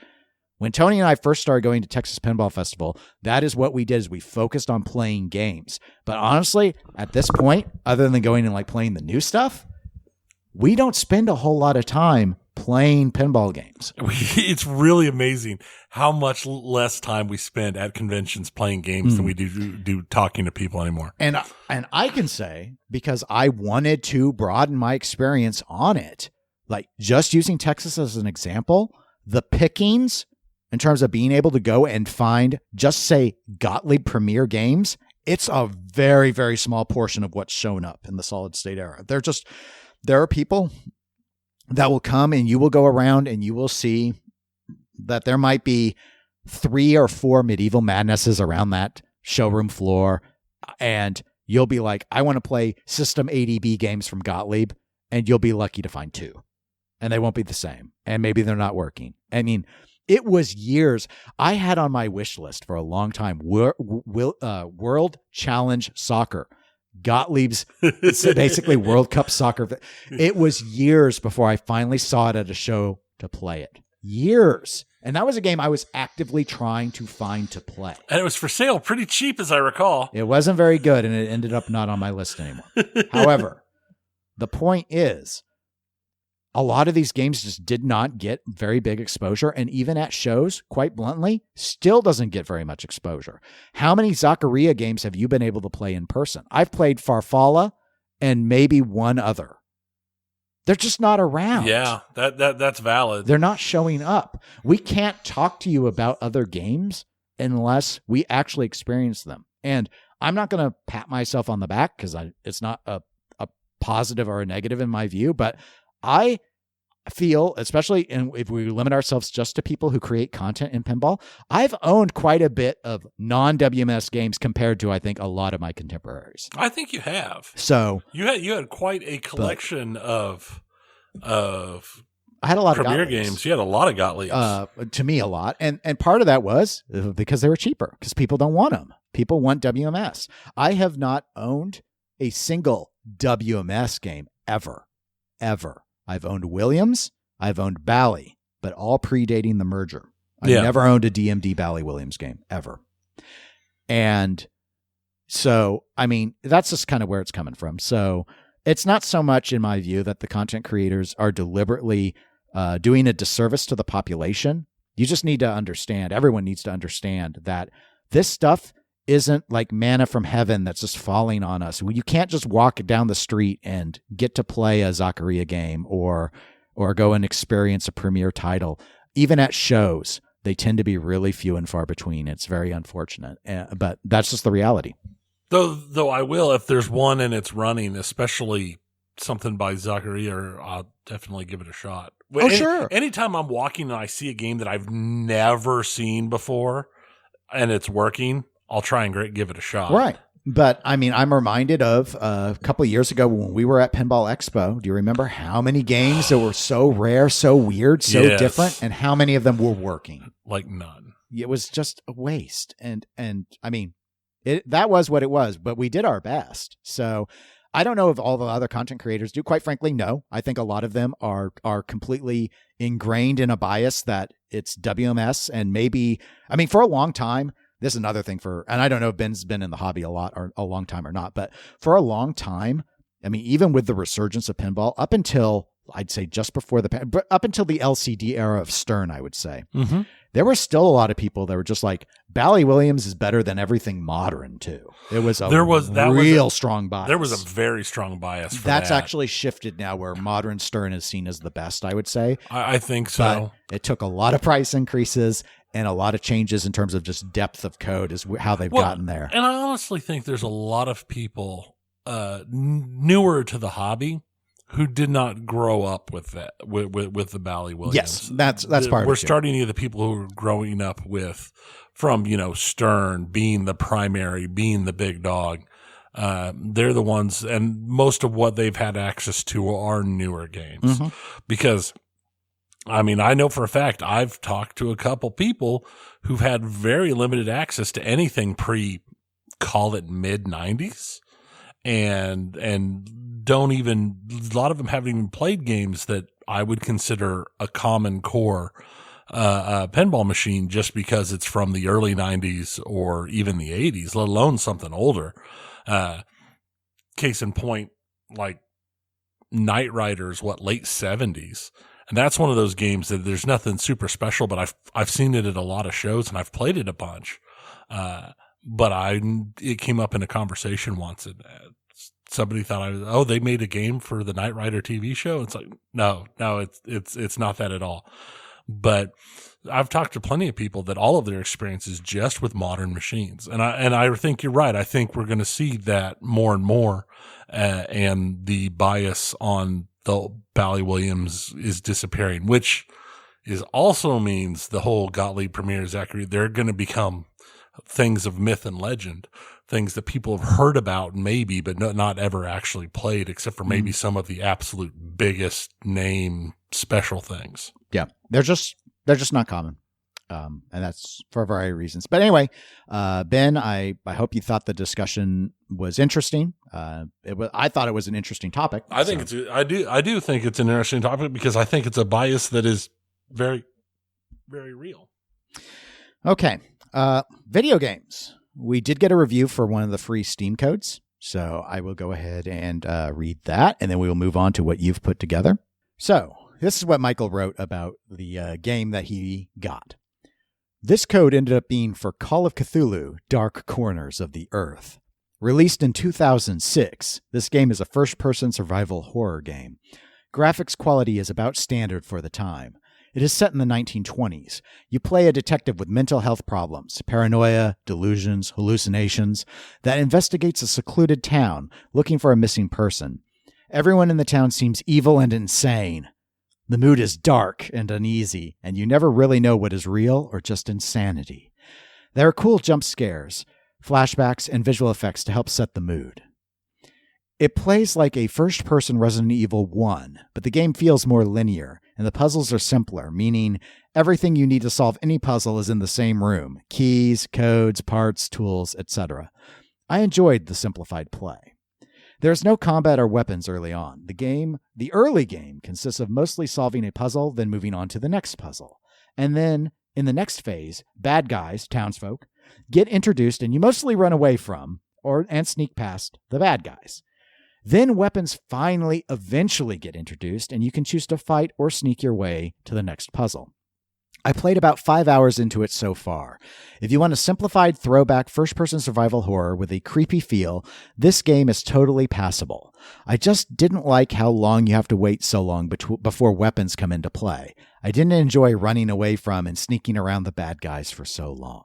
When Tony and I first started going to Texas Pinball Festival, that is what we did, is we focused on playing games. But honestly, at this point, other than going and like playing the new stuff, we don't spend a whole lot of time playing pinball games. It's really amazing how much less time we spend at conventions playing games than we do talking to people anymore. And I can say, because I wanted to broaden my experience on it, like just using Texas as an example, the pickings in terms of being able to go and find, just say, Gottlieb Premier games, it's a very, very small portion of what's shown up in the solid state era. There are people that will come and you will go around and you will see that there might be 3 or 4 Medieval Madnesses around that showroom floor. And you'll be like, I want to play System ADB games from Gottlieb. And you'll be lucky to find 2. And they won't be the same. And maybe they're not working. I mean, it was years. I had on my wish list for a long time, World Challenge Soccer. Gottlieb's basically World Cup soccer. It was years before I finally saw it at a show to play it. Years. And that was a game I was actively trying to find to play. And it was for sale pretty cheap, as I recall. It wasn't very good, and it ended up not on my list anymore. However, the point is, a lot of these games just did not get very big exposure, and even at shows, quite bluntly, still doesn't get very much exposure. How many Zaccaria games have you been able to play in person? I've played Farfalla and maybe one other. They're just not around. Yeah, that's valid. They're not showing up. We can't talk to you about other games unless we actually experience them. And I'm not going to pat myself on the back because it's not a positive or a negative in my view, but I feel, especially if we limit ourselves just to people who create content in pinball, I've owned quite a bit of non-WMS games compared to, I think, a lot of my contemporaries. I think you have. So you had quite a collection of I had a lot of Premier Gottliebs. games. You had a lot of Gottliebs. To me, a lot. And part of that was because they were cheaper, because people don't want them. People want WMS. I have not owned a single WMS game ever. I've owned Williams, I've owned Bally, but all predating the merger. I've never owned a DMD Bally Williams game, ever. And so, I mean, that's just kind of where it's coming from. So it's not so much, in my view, that the content creators are deliberately doing a disservice to the population. You just need to understand, everyone needs to understand that this stuff isn't like manna from heaven that's just falling on us. You can't just walk down the street and get to play a Zaccaria game or go and experience a premier title. Even at shows, they tend to be really few and far between. It's very unfortunate, but that's just the reality. Though I will, if there's one and it's running, especially something by Zaccaria, I'll definitely give it a shot. Sure. Anytime I'm walking and I see a game that I've never seen before and it's working, I'll try and give it a shot. Right. But I mean, I'm reminded of a couple of years ago when we were at Pinball Expo. Do you remember how many games that were so rare, so weird, so different, and how many of them were working? Like none. It was just a waste. And I mean, that was what it was, but we did our best. So I don't know if all the other content creators do. Quite frankly, no. I think a lot of them are completely ingrained in a bias that it's WMS, and maybe, I mean, for a long time, this is another thing and I don't know if Ben's been in the hobby a lot or a long time or not, but for a long time, I mean, even with the resurgence of pinball, up until I'd say just before up until the LCD era of Stern, I would say, there were still a lot of people that were just like, Bally Williams is better than everything modern too. There was a real strong bias. There was a very strong bias for That's that. actually shifted now, where modern Stern is seen as the best, I would say. I think so. But it took a lot of price increases and a lot of changes in terms of just depth of code is how they've gotten there. And I honestly think there's a lot of people newer to the hobby who did not grow up with that, with the Bally Williams. Yes, that's part of it. We're starting to get the people who are growing up from Stern being the primary, being the big dog. They're the ones, and most of what they've had access to are newer games. Because, I mean, I know for a fact I've talked to a couple people who've had very limited access to anything call it mid-90s, and don't even, a lot of them haven't even played games that I would consider a common core pinball machine, just because it's from the early 90s or even the 80s, let alone something older. Case in point, like Knight Rider's late 70s. And that's one of those games that there's nothing super special, but I've seen it at a lot of shows and I've played it a bunch. But it came up in a conversation once, and somebody thought they made a game for the Knight Rider TV show. It's like, no, it's not that at all. But I've talked to plenty of people that all of their experience is just with modern machines. And I think you're right. I think we're going to see that more and more. And the bias on the Bally Williams is disappearing, which also means the whole Gottlieb Premier Zachary, they're going to become things of myth and legend, things that people have heard about maybe, but not ever actually played, except for maybe some of the absolute biggest name special things. Yeah. They're just not common. And that's for a variety of reasons. But anyway, Ben, I hope you thought the discussion was interesting. I thought it was an interesting topic. I do think it's an interesting topic because I think it's a bias that is very, very real. Okay. Video games. We did get a review for one of the free Steam codes, so I will go ahead and read that, and then we will move on to what you've put together. So this is what Michael wrote about the game that he got. This code ended up being for Call of Cthulhu: Dark Corners of the Earth. Released in 2006, this game is a first-person survival horror game. Graphics quality is about standard for the time. It is set in the 1920s. You play a detective with mental health problems, paranoia, delusions, hallucinations, that investigates a secluded town looking for a missing person. Everyone in the town seems evil and insane. The mood is dark and uneasy, and you never really know what is real or just insanity. There are cool jump scares, flashbacks, and visual effects to help set the mood. It plays like a first-person Resident Evil 1, but the game feels more linear, and the puzzles are simpler, meaning everything you need to solve any puzzle is in the same room: keys, codes, parts, tools, etc. I enjoyed the simplified play. There is no combat or weapons early on. The early game consists of mostly solving a puzzle, then moving on to the next puzzle. And then, in the next phase, bad guys, townsfolk, get introduced and you mostly run away from, and sneak past, the bad guys. Then weapons finally eventually get introduced, and you can choose to fight or sneak your way to the next puzzle. I played about 5 hours into it so far. If you want a simplified throwback first-person survival horror with a creepy feel, this game is totally passable. I just didn't like how long you have to wait so long before weapons come into play. I didn't enjoy running away from and sneaking around the bad guys for so long.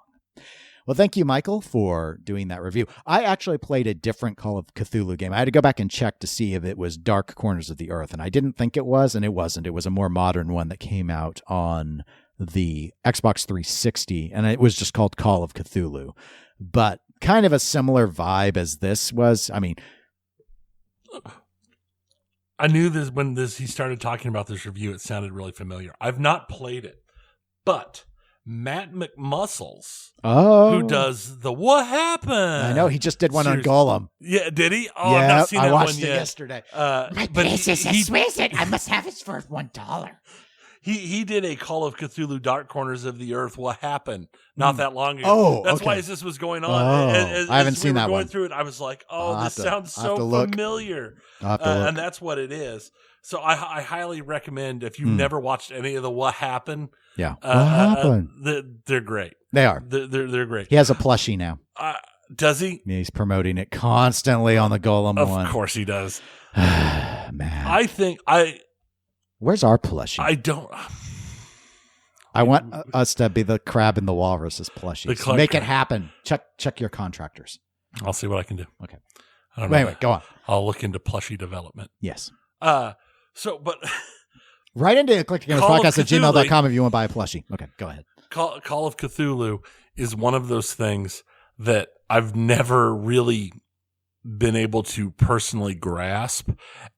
Well, thank you, Michael, for doing that review. I actually played a different Call of Cthulhu game. I had to go back and check to see if it was Dark Corners of the Earth, and I didn't think it was, and it wasn't. It was a more modern one that came out on the Xbox 360, and it was just called Call of Cthulhu. But kind of a similar vibe as this was. I mean, I knew this when he started talking about this review. It sounded really familiar. I've not played it, but Matt McMuscles, who does the What Happened? I know, he just did one on Golem. Yeah, did he? Oh, yeah, I've not seen that one yet. I watched it yesterday. My place is exquisite. I must have it for $1. He did a Call of Cthulhu: Dark Corners of the Earth. What happened? Not that long ago. Oh, that's okay. why as this was going on. I haven't seen that going one. Through it, I was like, this sounds so familiar, and that's what it is. So I highly recommend if you've never watched any of the What Happened. Yeah, What Happened? They're great. They are. They're great. He has a plushie now. Does he? Yeah, he's promoting it constantly on the Golem one. Of course he does. Man, Where's our plushie? I don't. I want us to be the Crab and the Walrus's plushies. Make it happen. Check your contractors. I'll see what I can do. Okay. I don't know. Anyway, go on. I'll look into plushie development. Yes. But right into clickingamspodcast@gmail.com if you want to buy a plushie. Okay, go ahead. Call of Cthulhu is one of those things that I've never really been able to personally grasp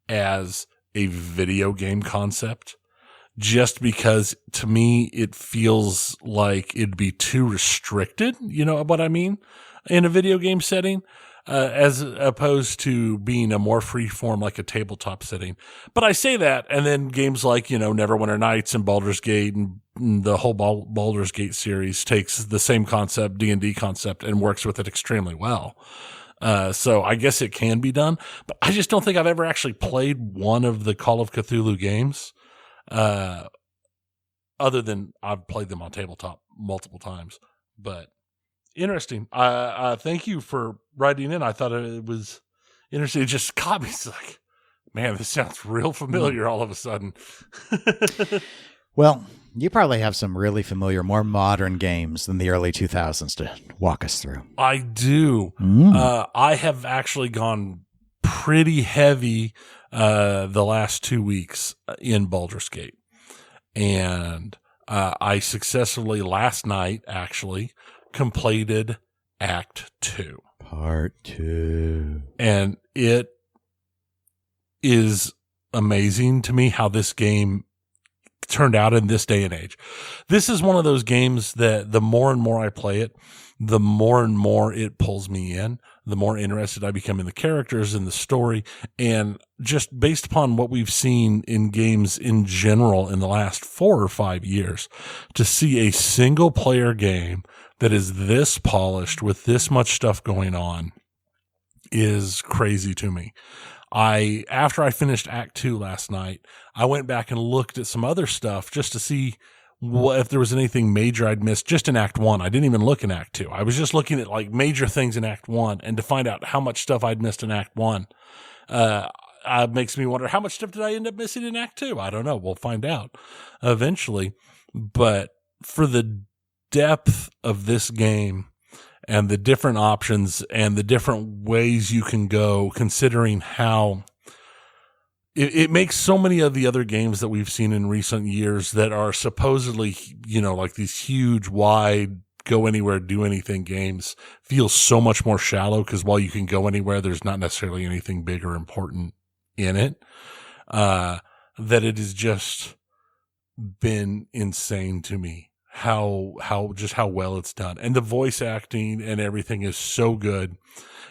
as a video game concept, just because to me it feels like it'd be too restricted, you know what I mean, in a video game setting, as opposed to being a more free form like a tabletop setting. But I say that, and then games like, Neverwinter Nights and Baldur's Gate and the whole Baldur's Gate series takes the same concept, D&D concept, and works with it extremely well. So I guess it can be done, but I just don't think I've ever actually played one of the Call of Cthulhu games. Other than I've played them on tabletop multiple times, but interesting. Thank you for writing in. I thought it was interesting. It just caught me. It's like, man, this sounds real familiar all of a sudden. Well, you probably have some really familiar, more modern games than the early 2000s to walk us through. I do. I have actually gone pretty heavy the last 2 weeks in Baldur's Gate. And I successfully, last night, actually, completed Act 2. Part 2. And it is amazing to me how this game turned out in this day and age. This is one of those games that the more and more I play it, the more and more it pulls me in, the more interested I become in the characters and the story. And just based upon what we've seen in games in general in the last 4 or 5 years, to see a single player game that is this polished with this much stuff going on is crazy to me. After I finished Act 2 last night, I went back and looked at some other stuff just to see if there was anything major I'd missed just in Act 1. I didn't even look in Act 2. I was just looking at like major things in Act 1, and to find out how much stuff I'd missed in Act 1 makes me wonder, how much stuff did I end up missing in Act 2? I don't know. We'll find out eventually. But for the depth of this game and the different options and the different ways you can go, considering how it makes so many of the other games that we've seen in recent years that are supposedly, like these huge, wide, go anywhere, do anything games feel so much more shallow, because while you can go anywhere, there's not necessarily anything big or important in it, that it has just been insane to me how well it's done. And the voice acting and everything is so good.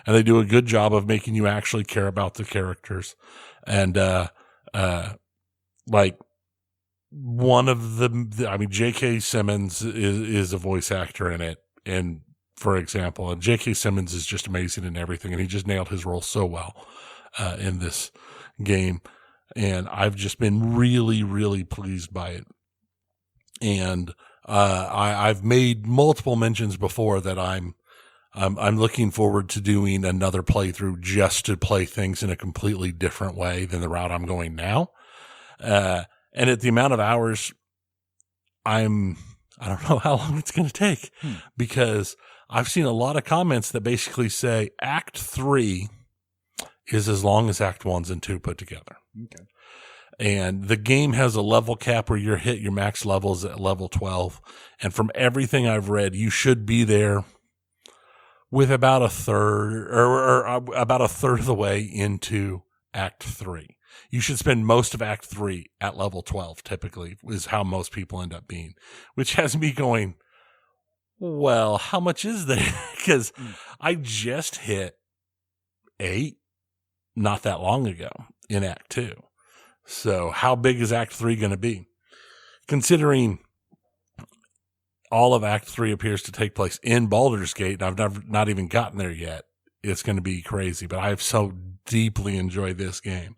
And they do a good job of making you actually care about the characters. And, like one of J.K. Simmons is a voice actor in it. And for example, and J.K. Simmons is just amazing in everything. And he just nailed his role so well, in this game. And I've just been really, really pleased by it. And, I've made multiple mentions before that I'm looking forward to doing another playthrough just to play things in a completely different way than the route I'm going now. And at the amount of hours, I don't know how long it's going to take, because I've seen a lot of comments that basically say Act 3 is as long as Act 1s and 2 put together. Okay. And the game has a level cap where your max levels at level 12. And from everything I've read, you should be there with about a third or about a third of the way into Act 3. You should spend most of Act 3 at level 12, typically, is how most people end up being, which has me going, well, how much is there? Because I just hit 8 not that long ago in Act 2. So how big is Act 3 going to be? Considering all of Act 3 appears to take place in Baldur's Gate, and I've not even gotten there yet, it's going to be crazy. But I've so deeply enjoyed this game.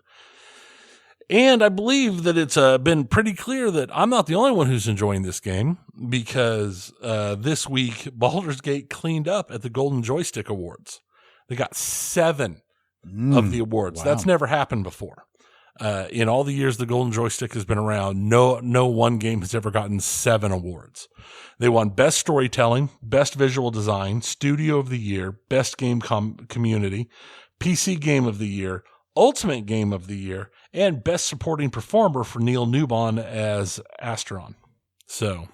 And I believe that it's been pretty clear that I'm not the only one who's enjoying this game, because this week Baldur's Gate cleaned up at the Golden Joystick Awards. They got 7 of the awards. Wow. That's never happened before. In all the years the Golden Joystick has been around, no one game has ever gotten 7 awards. They won Best Storytelling, Best Visual Design, Studio of the Year, Best Game Community, PC Game of the Year, Ultimate Game of the Year, and Best Supporting Performer for Neil Newbon as Astron. So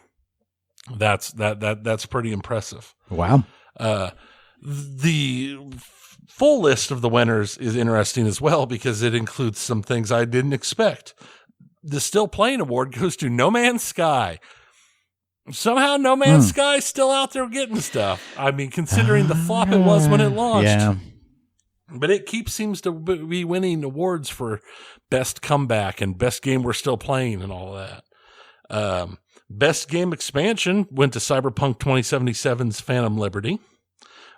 that's pretty impressive. Wow. The full list of the winners is interesting as well, because it includes some things I didn't expect. The Still Playing Award goes to No Man's Sky. Somehow No Man's Sky is still out there getting stuff. I mean, considering the flop it was when it launched. Yeah. But it seems to be winning awards for Best Comeback and Best Game We're Still Playing and all that. Best Game Expansion went to Cyberpunk 2077's Phantom Liberty.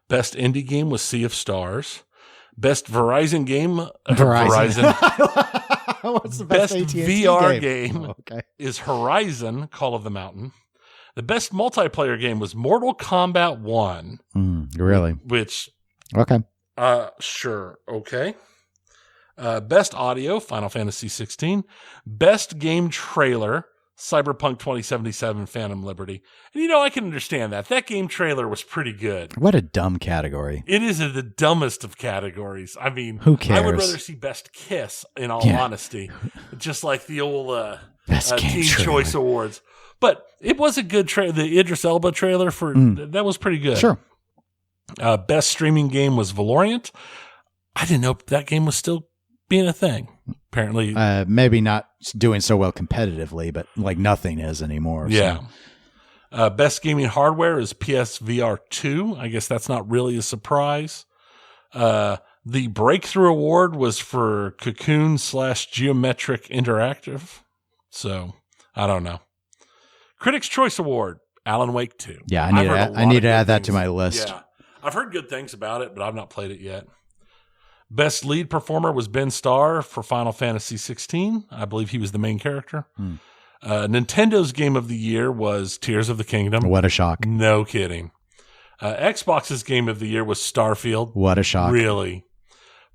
Best Indie Game was Sea of Stars. Best Verizon Game. Verizon. What's the best AT&T VR game Oh, okay. is Horizon: Call of the Mountain. The best multiplayer game was Mortal Kombat 1. Really? Which, Okay. sure, okay. Best audio, Final Fantasy 16. Best game trailer, Cyberpunk 2077, Phantom Liberty. And I can understand that. That game trailer was pretty good. What a dumb category. It is the dumbest of categories. I mean, who cares? I would rather see Best Kiss, in all honesty. Just like the old Best Game Teen trailer. Choice Awards. But it was a good trailer. The Idris Elba trailer, that was pretty good. Sure. Best streaming game was Valorant. I didn't know that game was still being a thing. Apparently. Maybe not doing so well competitively, but like nothing is anymore. Yeah. So. Best gaming hardware is PSVR 2. I guess that's not really a surprise. The Breakthrough Award was for Cocoon / Geometric Interactive. So, I don't know. Critics' Choice Award, Alan Wake 2. Yeah, I need to add that to my list. Yeah. I've heard good things about it, but I've not played it yet. Best lead performer was Ben Starr for Final Fantasy 16. I believe he was the main character. Nintendo's Game of the Year was Tears of the Kingdom. What a shock. No kidding. Xbox's Game of the Year was Starfield. What a shock. Really.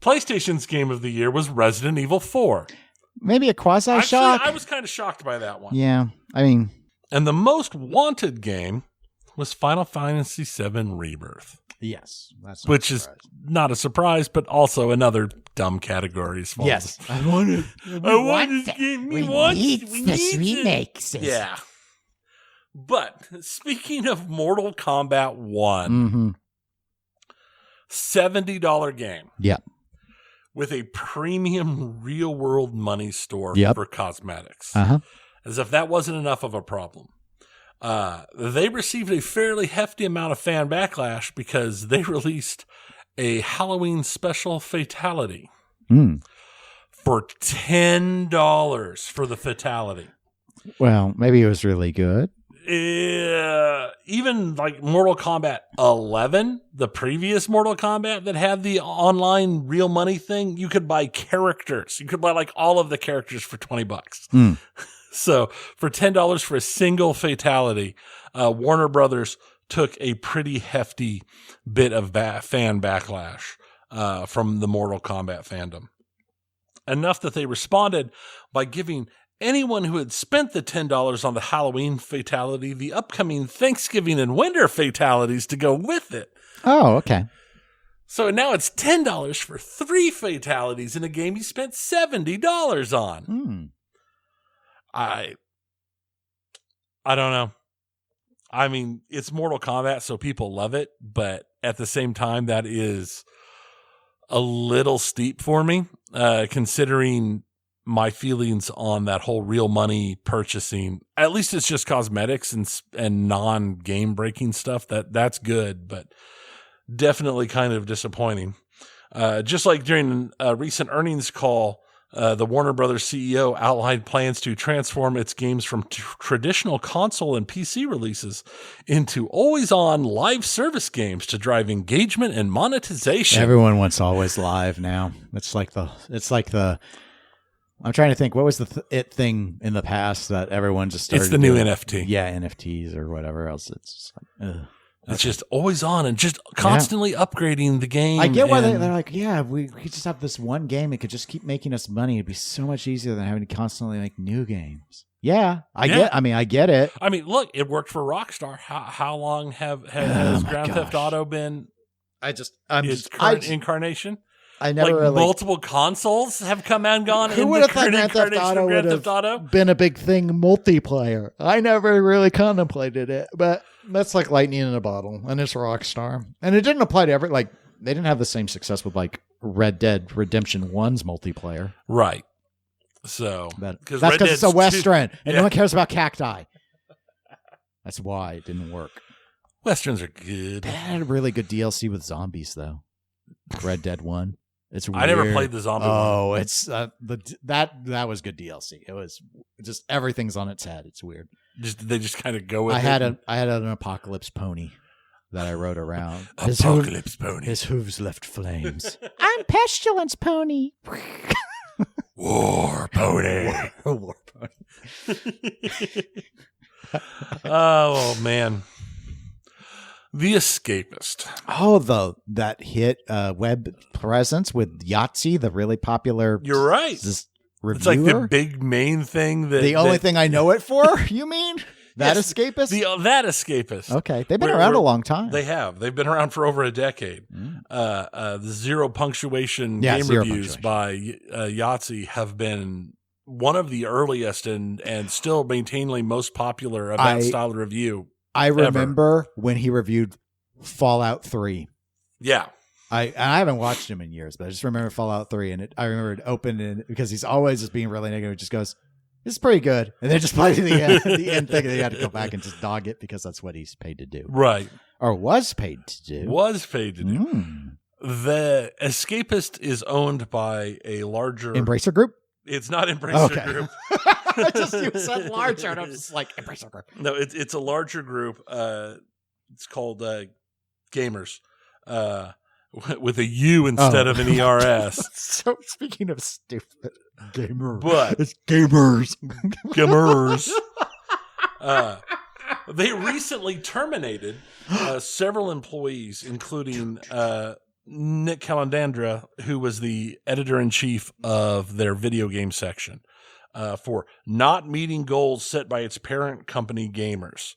PlayStation's Game of the Year was Resident Evil 4. Maybe a quasi-shock. Actually, I was kind of shocked by that one. Yeah, I mean. And the most wanted game was Final Fantasy VII Rebirth. Yes. That's which is not a surprise, but also another dumb category as far Yes. as. I want it. I want this game. We need this remake. Yeah. But speaking of Mortal Kombat 1, $70 game. Yep. With a premium real world money store for cosmetics. As if that wasn't enough of a problem. They received a fairly hefty amount of fan backlash because they released a Halloween special fatality for $10 for the fatality. Well, maybe it was really good. Even like Mortal Kombat 11, the previous Mortal Kombat that had the online real money thing, you could buy characters. You could buy like all of the characters for $20. So for $10 for a single fatality, Warner Brothers took a pretty hefty bit of fan backlash from the Mortal Kombat fandom. Enough that they responded by giving anyone who had spent the $10 on the Halloween fatality the upcoming Thanksgiving and winter fatalities to go with it. Oh, okay. So now it's $10 for 3 fatalities in a game you spent $70 on. I don't know. I mean, it's Mortal Kombat, so people love it, but at the same time, that is a little steep for me, considering my feelings on that whole real money purchasing. At least it's just cosmetics and non-game breaking stuff. That's good, but definitely kind of disappointing. Just like during a recent earnings call, the Warner Brothers CEO outlined plans to transform its games from traditional console and PC releases into always-on live service games to drive engagement and monetization. Everyone wants always live now. It's like the. I'm trying to think. What was the it thing in the past that everyone just started? It's the new doing? NFT. Yeah, NFTs or whatever else. It's like, it's just always on and just constantly upgrading the game. I get why they're like, yeah, we could just have this one game. It could just keep making us money. It'd be so much easier than having to constantly make new games. Yeah, I get it. I mean, look, it worked for Rockstar. How long has Grand Theft Auto been? Its current incarnation. I never really, multiple consoles have come and gone. Who would have thought Grand Theft Auto would have been a big thing multiplayer? I never really contemplated it, but that's like lightning in a bottle, and it's Rockstar, and it didn't apply to they didn't have the same success with like Red Dead Redemption 1's multiplayer, right? So that's because it's a Western, and no one cares about cacti. That's why it didn't work. Westerns are good. It had a really good DLC with zombies, though. Red Dead 1. It's weird. I never played the zombie one. Oh, it's that was good DLC. It was just everything's on its head. It's weird. They just kind of go with I it. had an apocalypse pony that I rode around. Apocalypse pony. His hooves left flames. I'm pestilence pony. War Pony. War Pony. Oh man, The Escapist. Oh, that hit web presence with Yahtzee, the really popular. You're right. Reviewer? It's like the big main thing the only thing I know it for. You mean that yes, Escapist? That Escapist. Okay, they've been around a long time. They have. They've been around for over a decade. The zero punctuation game reviews by Yahtzee have been one of the earliest and still maintainly most popular of that style of review. I remember when he reviewed Fallout 3. Yeah. I haven't watched him in years, but I just remember Fallout 3, and I remember it opened in because he's always just being really negative. It just goes, "This is pretty good," and then just play to the end thing. They had to go back and just dog it because that's what he's paid to do, right? Or was paid to do. The Escapist is owned by a larger Embracer Group. It's not Embracer Group. I just you said larger, and I'm just like Embracer Group. No, it's a larger group. It's called Gamers. With a U instead of an ERS. So speaking of stupid gamers, but it's gamers. They recently terminated several employees, including Nick Calandandra, who was the editor-in-chief of their video game section, for not meeting goals set by its parent company, Gamers.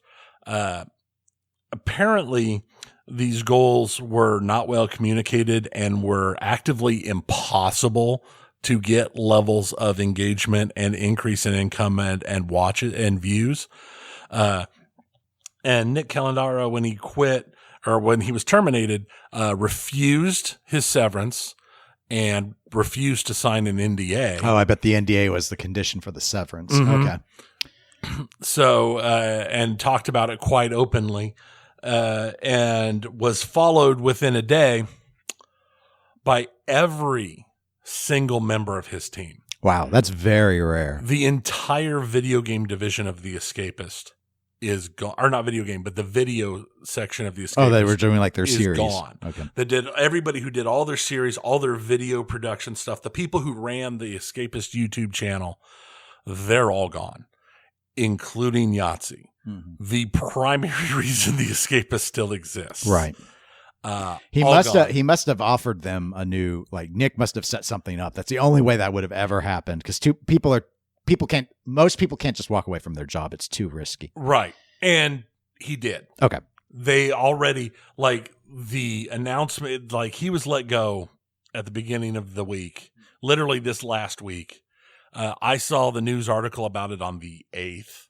Apparently, these goals were not well communicated and were actively impossible to get levels of engagement and increase in income and watch it and views. And Nick Calandara, when he quit or when he was terminated, refused his severance and refused to sign an NDA. Oh, I bet the NDA was the condition for the severance. Mm-hmm. Okay. So, and talked about it quite openly. And was followed within a day by every single member of his team. Wow, that's very rare. The entire video game division of The Escapist is gone, or not video game, but the video section of The Escapist. Oh, they were doing like their series. Gone. Okay. Everybody who did all their series, all their video production stuff, the people who ran the Escapist YouTube channel, they're all gone, including Yahtzee. Mm-hmm. The primary reason The Escapist still exists. Right. He must have offered them a new, like Nick must have set something up. That's the only way that would have ever happened. Because most people can't just walk away from their job. It's too risky. Right. And he did. Okay. They already, like the announcement, like he was let go at the beginning of the week, literally this last week. I saw the news article about it on the 8th.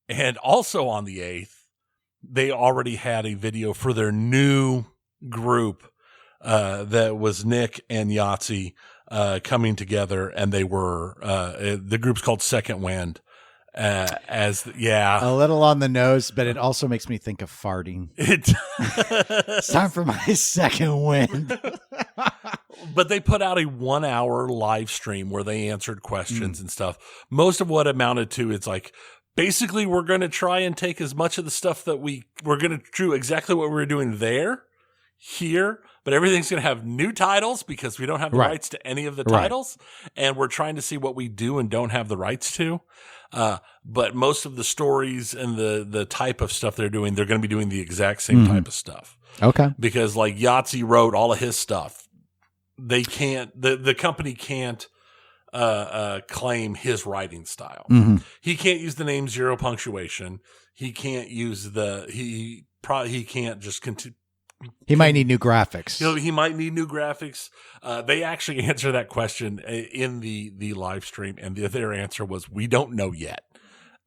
And also on the 8th, they already had a video for their new group that was Nick and Yahtzee coming together, and they were the group's called Second Wind. A little on the nose, but it also makes me think of farting. It's time for my second wind. But they put out a 1 hour live stream where they answered questions and stuff. Most of what amounted to, it's like, basically, we're going to try and take as much of the stuff that we're going to do exactly what we were doing here, but everything's going to have new titles because we don't have the rights to any of the titles. And we're trying to see what we do and don't have the rights to. But most of the stories and the type of stuff they're doing, they're going to be doing the exact same type of stuff. Okay. Because like Yahtzee wrote all of his stuff. They can't, the company can't, claim his writing style. Mm-hmm. He can't use the name Zero Punctuation. He can't use he can't just continue. He might need new graphics. He might need new graphics. They actually answer that question in the live stream, and their answer was, we don't know yet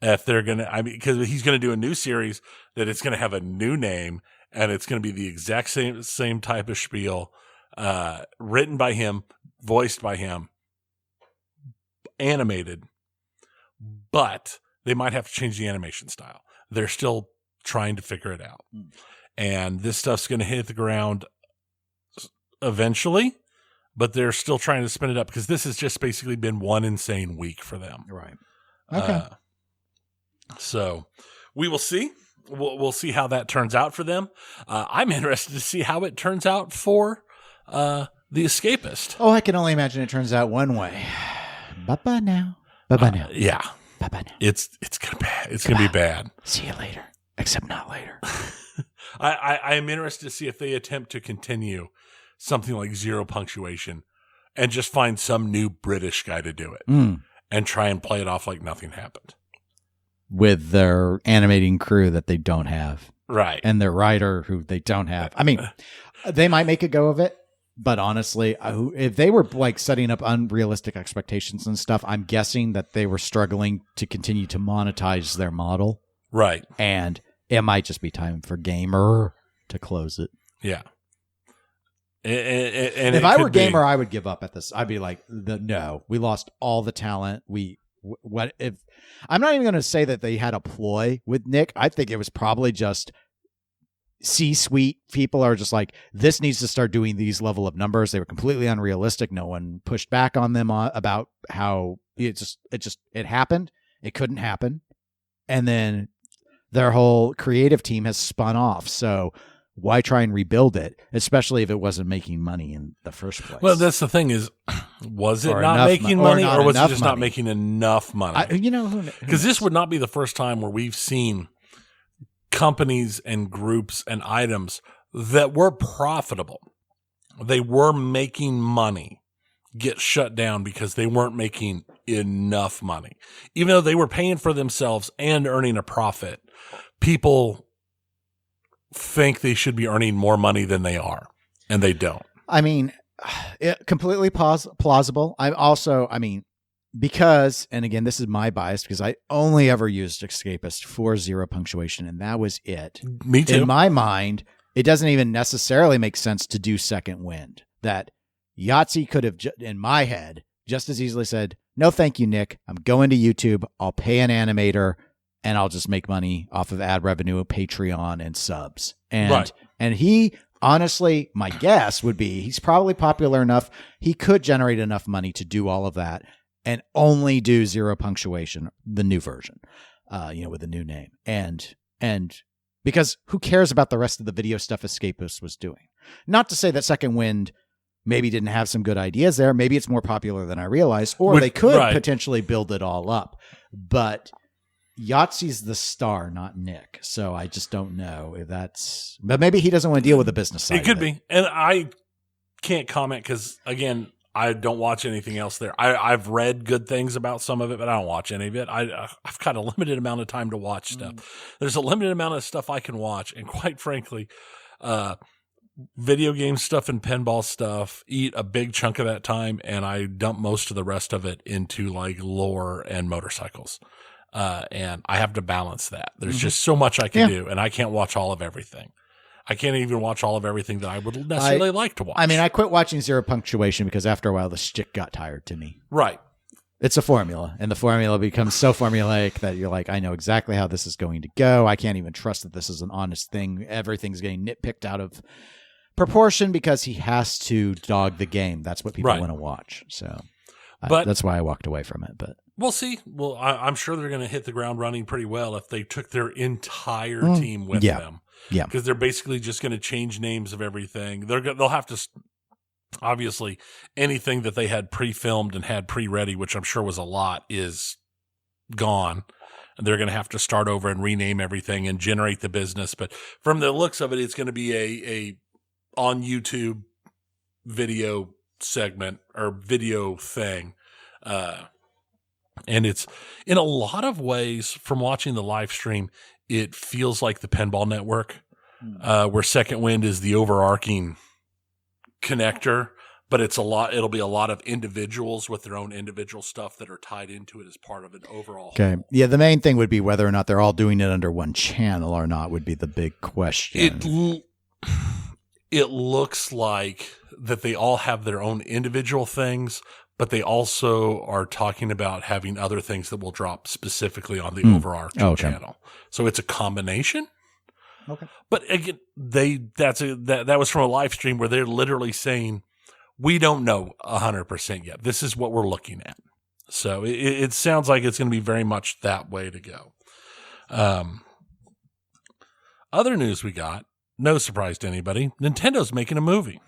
if they're going to, because he's going to do a new series that it's going to have a new name and it's going to be the exact same type of spiel, written by him, voiced by him, animated, but they might have to change the animation style. They're still trying to figure it out. And this stuff's going to hit the ground eventually, but they're still trying to spin it up because this has just basically been one insane week for them. Right. Okay. So we will see. We'll see how that turns out for them. I'm interested to see how it turns out for The Escapist. Oh, I can only imagine it turns out one way. Bye-bye now. Bye-bye now. Yeah. Bye-bye now. It's gonna be bad. See you later. Except not later. I am interested to see if they attempt to continue something like Zero Punctuation and just find some new British guy to do it and try and play it off like nothing happened. With their animating crew that they don't have. Right. And their writer who they don't have. I mean, they might make a go of it, but honestly, if they were like setting up unrealistic expectations and stuff, I'm guessing that they were struggling to continue to monetize their model. Right. And it might just be time for Gamer to close it. Yeah. And if I were Gamer, I would give up at this. I'd be like, no, we lost all the talent. What if I'm not even going to say that they had a ploy with Nick. I think it was probably just C-suite people are just like, this needs to start doing these level of numbers. They were completely unrealistic. No one pushed back on them about how it happened. It couldn't happen. And then their whole creative team has spun off. So why try and rebuild it, especially if it wasn't making money in the first place? Well, that's the thing is, was it not making money or was it just not making enough money? Because this would not be the first time where we've seen companies and groups and items that were profitable. They were making money get shut down because they weren't making enough money. Even though they were paying for themselves and earning a profit, people think they should be earning more money than they are, and they don't. I mean, completely plausible. Because, and again, this is my bias because I only ever used Escapist for Zero Punctuation, and that was it. Me too. In my mind, it doesn't even necessarily make sense to do Second Wind. That Yahtzee could have, in my head, just as easily said, no, thank you, Nick. I'm going to YouTube. I'll pay an animator, and I'll just make money off of ad revenue, Patreon, and subs. And he, honestly, my guess would be he's probably popular enough. He could generate enough money to do all of that and only do Zero Punctuation, the new version, with the new name. And because who cares about the rest of the video stuff Escapist was doing? Not to say that Second Wind maybe didn't have some good ideas there. Maybe it's more popular than I realized, or they could potentially build it all up. But Yahtzee's the star, not Nick. So I just don't know if that's... But maybe he doesn't want to deal with the business side. It could be. And I can't comment because, again, I don't watch anything else there. I've read good things about some of it, but I don't watch any of it. I've got a limited amount of time to watch stuff. There's a limited amount of stuff I can watch. And quite frankly, video game stuff and pinball stuff eat a big chunk of that time, and I dump most of the rest of it into like lore and motorcycles. And I have to balance that. There's just so much I can do, and I can't watch all of everything. I can't even watch all of everything that I would necessarily like to watch. I mean, I quit watching Zero Punctuation because after a while the shit got tired to me. Right. It's a formula, and the formula becomes so formulaic that you're like, I know exactly how this is going to go. I can't even trust that this is an honest thing. Everything's getting nitpicked out of proportion because he has to dog the game. That's what people want to watch. So that's why I walked away from it. But we'll see. Well, I'm sure they're going to hit the ground running pretty well if they took their entire team with them. Yeah, because they're basically just going to change names of everything. They'll have to, obviously, anything that they had pre-filmed and had pre-ready, which I'm sure was a lot, is gone. And they're going to have to start over and rename everything and generate the business. But from the looks of it, it's going to be a on YouTube video segment or video thing. And it's in a lot of ways from watching the live stream, it feels like the Pinball Network, where Second Wind is the overarching connector, but it'll be a lot of individuals with their own individual stuff that are tied into it as part of an overall. Okay. Whole. Yeah. The main thing would be whether or not they're all doing it under one channel or not would be the big question. It looks like that they all have their own individual things, but they also are talking about having other things that will drop specifically on the overarching channel. So it's a combination. Okay. But again, that was from a live stream where they're literally saying, we don't know 100% yet. This is what we're looking at. So it sounds like it's going to be very much that way to go. Other news we got, no surprise to anybody, Nintendo's making a movie.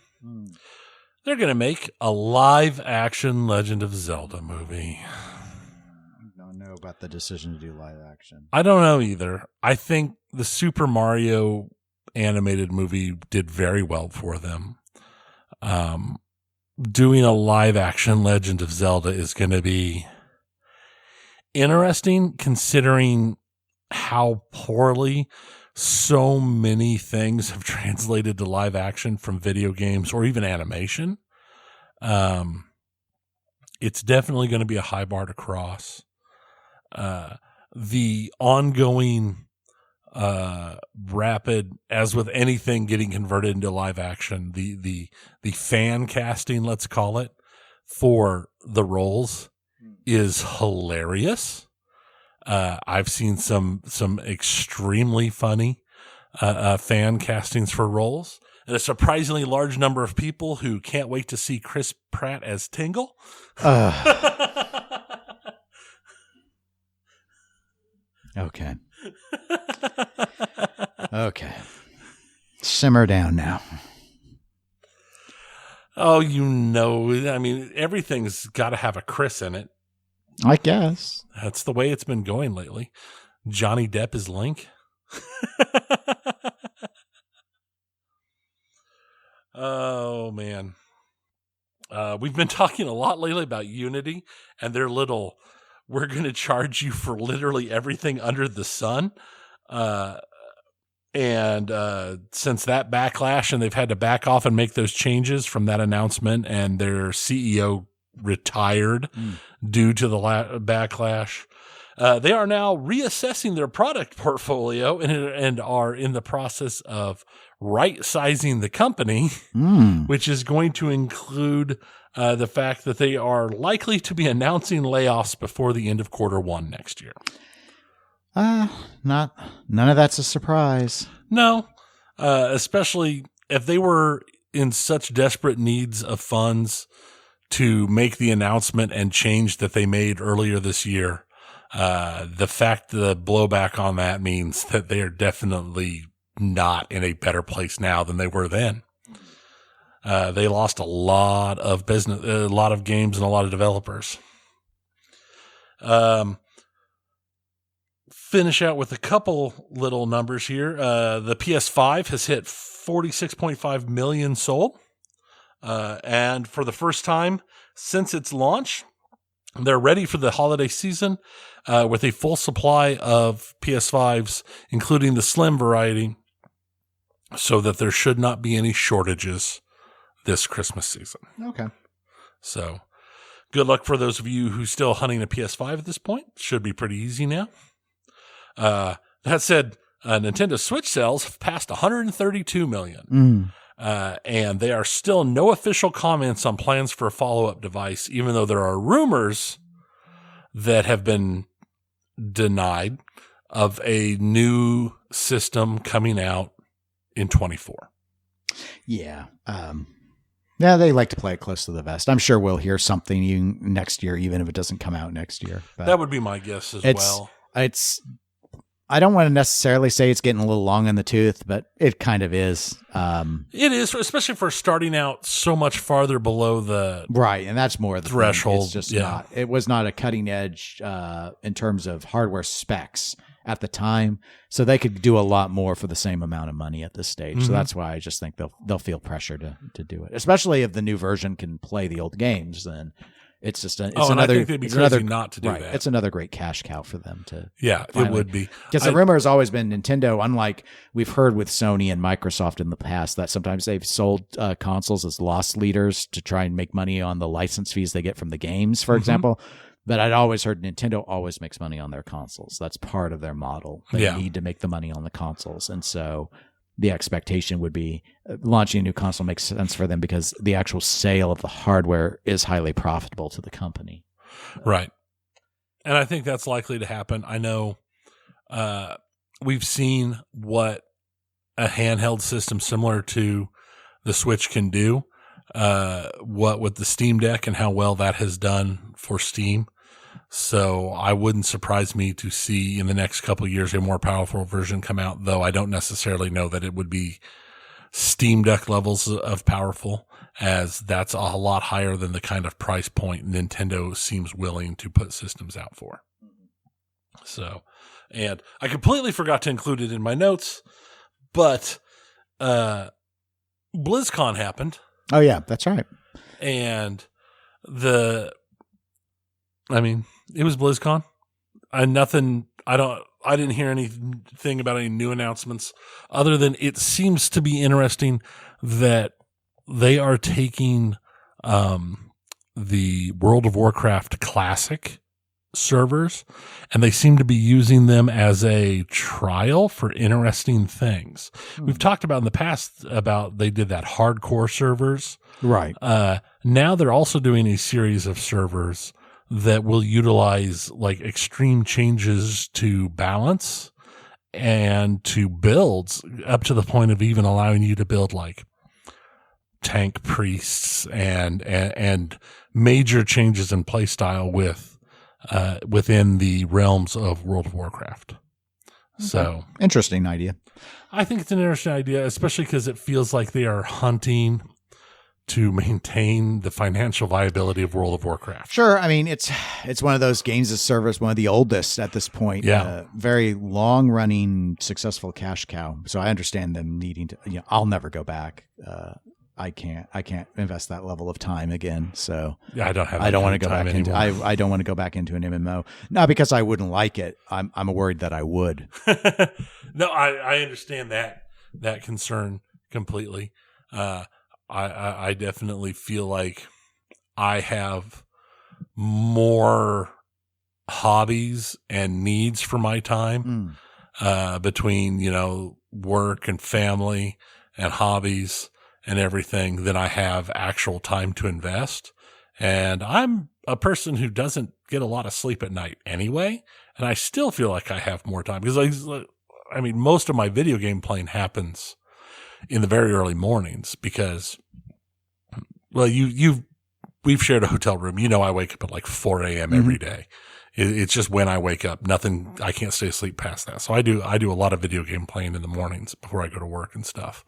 They're going to make a live-action Legend of Zelda movie. I don't know about the decision to do live action. I don't know either. I think the Super Mario animated movie did very well for them. Doing a live-action Legend of Zelda is going to be interesting, considering how poorly so many things have translated to live action from video games or even animation. It's definitely going to be a high bar to cross. The ongoing rapid, as with anything getting converted into live action, the fan casting, let's call it, for the roles is hilarious. I've seen some extremely funny fan castings for roles, and a surprisingly large number of people who can't wait to see Chris Pratt as Tingle. Okay. Okay. Simmer down now. Oh, I mean, everything's got to have a Chris in it. I guess. That's the way it's been going lately. Johnny Depp is Link. Oh, man. We've been talking a lot lately about Unity and their little, we're going to charge you for literally everything under the sun. And since that backlash, and they've had to back off and make those changes from that announcement, and their CEO retired due to the backlash, they are now reassessing their product portfolio and are in the process of right-sizing the company, which is going to include the fact that they are likely to be announcing layoffs before the end of Q1 next year. None of that's a surprise. No, especially if they were in such desperate needs of funds to make the announcement and change that they made earlier this year. The fact the blowback on that means that they are definitely not in a better place now than they were then. They lost a lot of business, a lot of games, and a lot of developers. Finish out with a couple little numbers here. The PS5 has hit 46.5 million sold. And for the first time since its launch, they're ready for the holiday season with a full supply of PS5s, including the slim variety, so that there should not be any shortages this Christmas season. Okay. So good luck for those of you who still hunting a PS5 at this point. Should be pretty easy now. That said, Nintendo Switch sales have passed 132 million. And there are still no official comments on plans for a follow-up device, even though there are rumors that have been denied of a new system coming out in 24. Yeah. Yeah, they like to play it close to the vest. I'm sure we'll hear something next year, even if it doesn't come out next year. But that would be my guess as well. I don't want to necessarily say it's getting a little long in the tooth, but it kind of is. It is, especially for starting out so much farther below the right, and that's more the threshold. It's just not. It was not a cutting edge in terms of hardware specs at the time, so they could do a lot more for the same amount of money at this stage. So that's why I just think they'll feel pressure to do it, especially if the new version can play the old games. Then it's just another. I think they'd be crazy not to do that. It's another great cash cow for them to. Yeah, it would be. Because the rumor has always been Nintendo, unlike we've heard with Sony and Microsoft in the past, that sometimes they've sold consoles as loss leaders to try and make money on the license fees they get from the games, for example. But I'd always heard Nintendo always makes money on their consoles. That's part of their model. They need to make the money on the consoles. And so the expectation would be launching a new console makes sense for them because the actual sale of the hardware is highly profitable to the company. Right. And I think that's likely to happen. I know we've seen what a handheld system similar to the Switch can do, what with the Steam Deck and how well that has done for Steam. So I wouldn't surprise me to see in the next couple of years a more powerful version come out, though I don't necessarily know that it would be Steam Deck levels of powerful. as that's a lot higher than the kind of price point Nintendo seems willing to put systems out for. So, and I completely forgot to include it in my notes, but BlizzCon happened. Oh yeah, that's right. And it was BlizzCon. I didn't hear anything about any new announcements other than it seems to be interesting that they are taking the World of Warcraft Classic servers, and they seem to be using them as a trial for interesting things. We've talked about in the past about they did that hardcore servers. Right. Now they're also doing a series of servers that will utilize like extreme changes to balance and to builds up to the point of even allowing you to build like tank priests and major changes in playstyle within the realms of World of Warcraft. Okay. So interesting idea. I think it's an interesting idea, especially because it feels like they are hunting to maintain the financial viability of World of Warcraft. Sure. I mean, it's one of those games as service, one of the oldest at this point. Yeah. Very long running, successful cash cow. So I understand them needing to, I'll never go back. I can't invest that level of time again. So yeah, I don't want to go back into, I don't want to go back into an MMO. Not because I wouldn't like it. I'm worried that I would. No, I understand that concern completely. I definitely feel like I have more hobbies and needs for my time between, work and family and hobbies and everything than I have actual time to invest. And I'm a person who doesn't get a lot of sleep at night anyway. And I still feel like I have more time because most of my video game playing happens in the very early mornings because, well, we've shared a hotel room. I wake up at like 4 a.m. every day. It's just when I wake up, I can't stay asleep past that. So I do a lot of video game playing in the mornings before I go to work and stuff.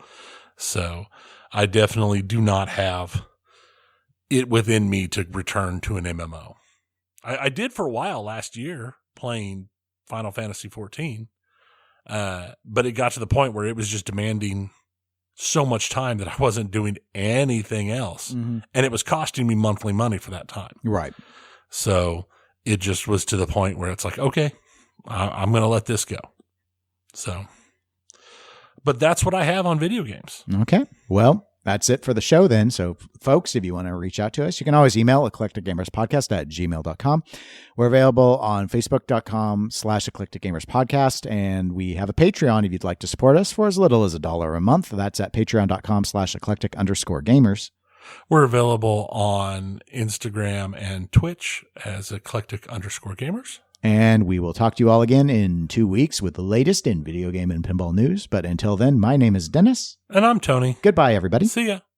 So I definitely do not have it within me to return to an MMO. I did for a while last year playing Final Fantasy XIV. But it got to the point where it was just demanding so much time that I wasn't doing anything else. Mm-hmm. And it was costing me monthly money for that time. Right. So it just was to the point where it's like, okay, I'm going to let this go. So, but that's what I have on video games. Okay. Well, that's it for the show then. So folks, if you want to reach out to us, you can always email eclecticgamerspodcast@gmail.com. We're available on facebook.com/eclecticgamerspodcast. And we have a Patreon if you'd like to support us for as little as $1 a month. That's at patreon.com/eclectic_gamers. We're available on Instagram and Twitch as eclectic_gamers. And we will talk to you all again in 2 weeks with the latest in video game and pinball news. But until then, my name is Dennis. And I'm Tony. Goodbye, everybody. See ya.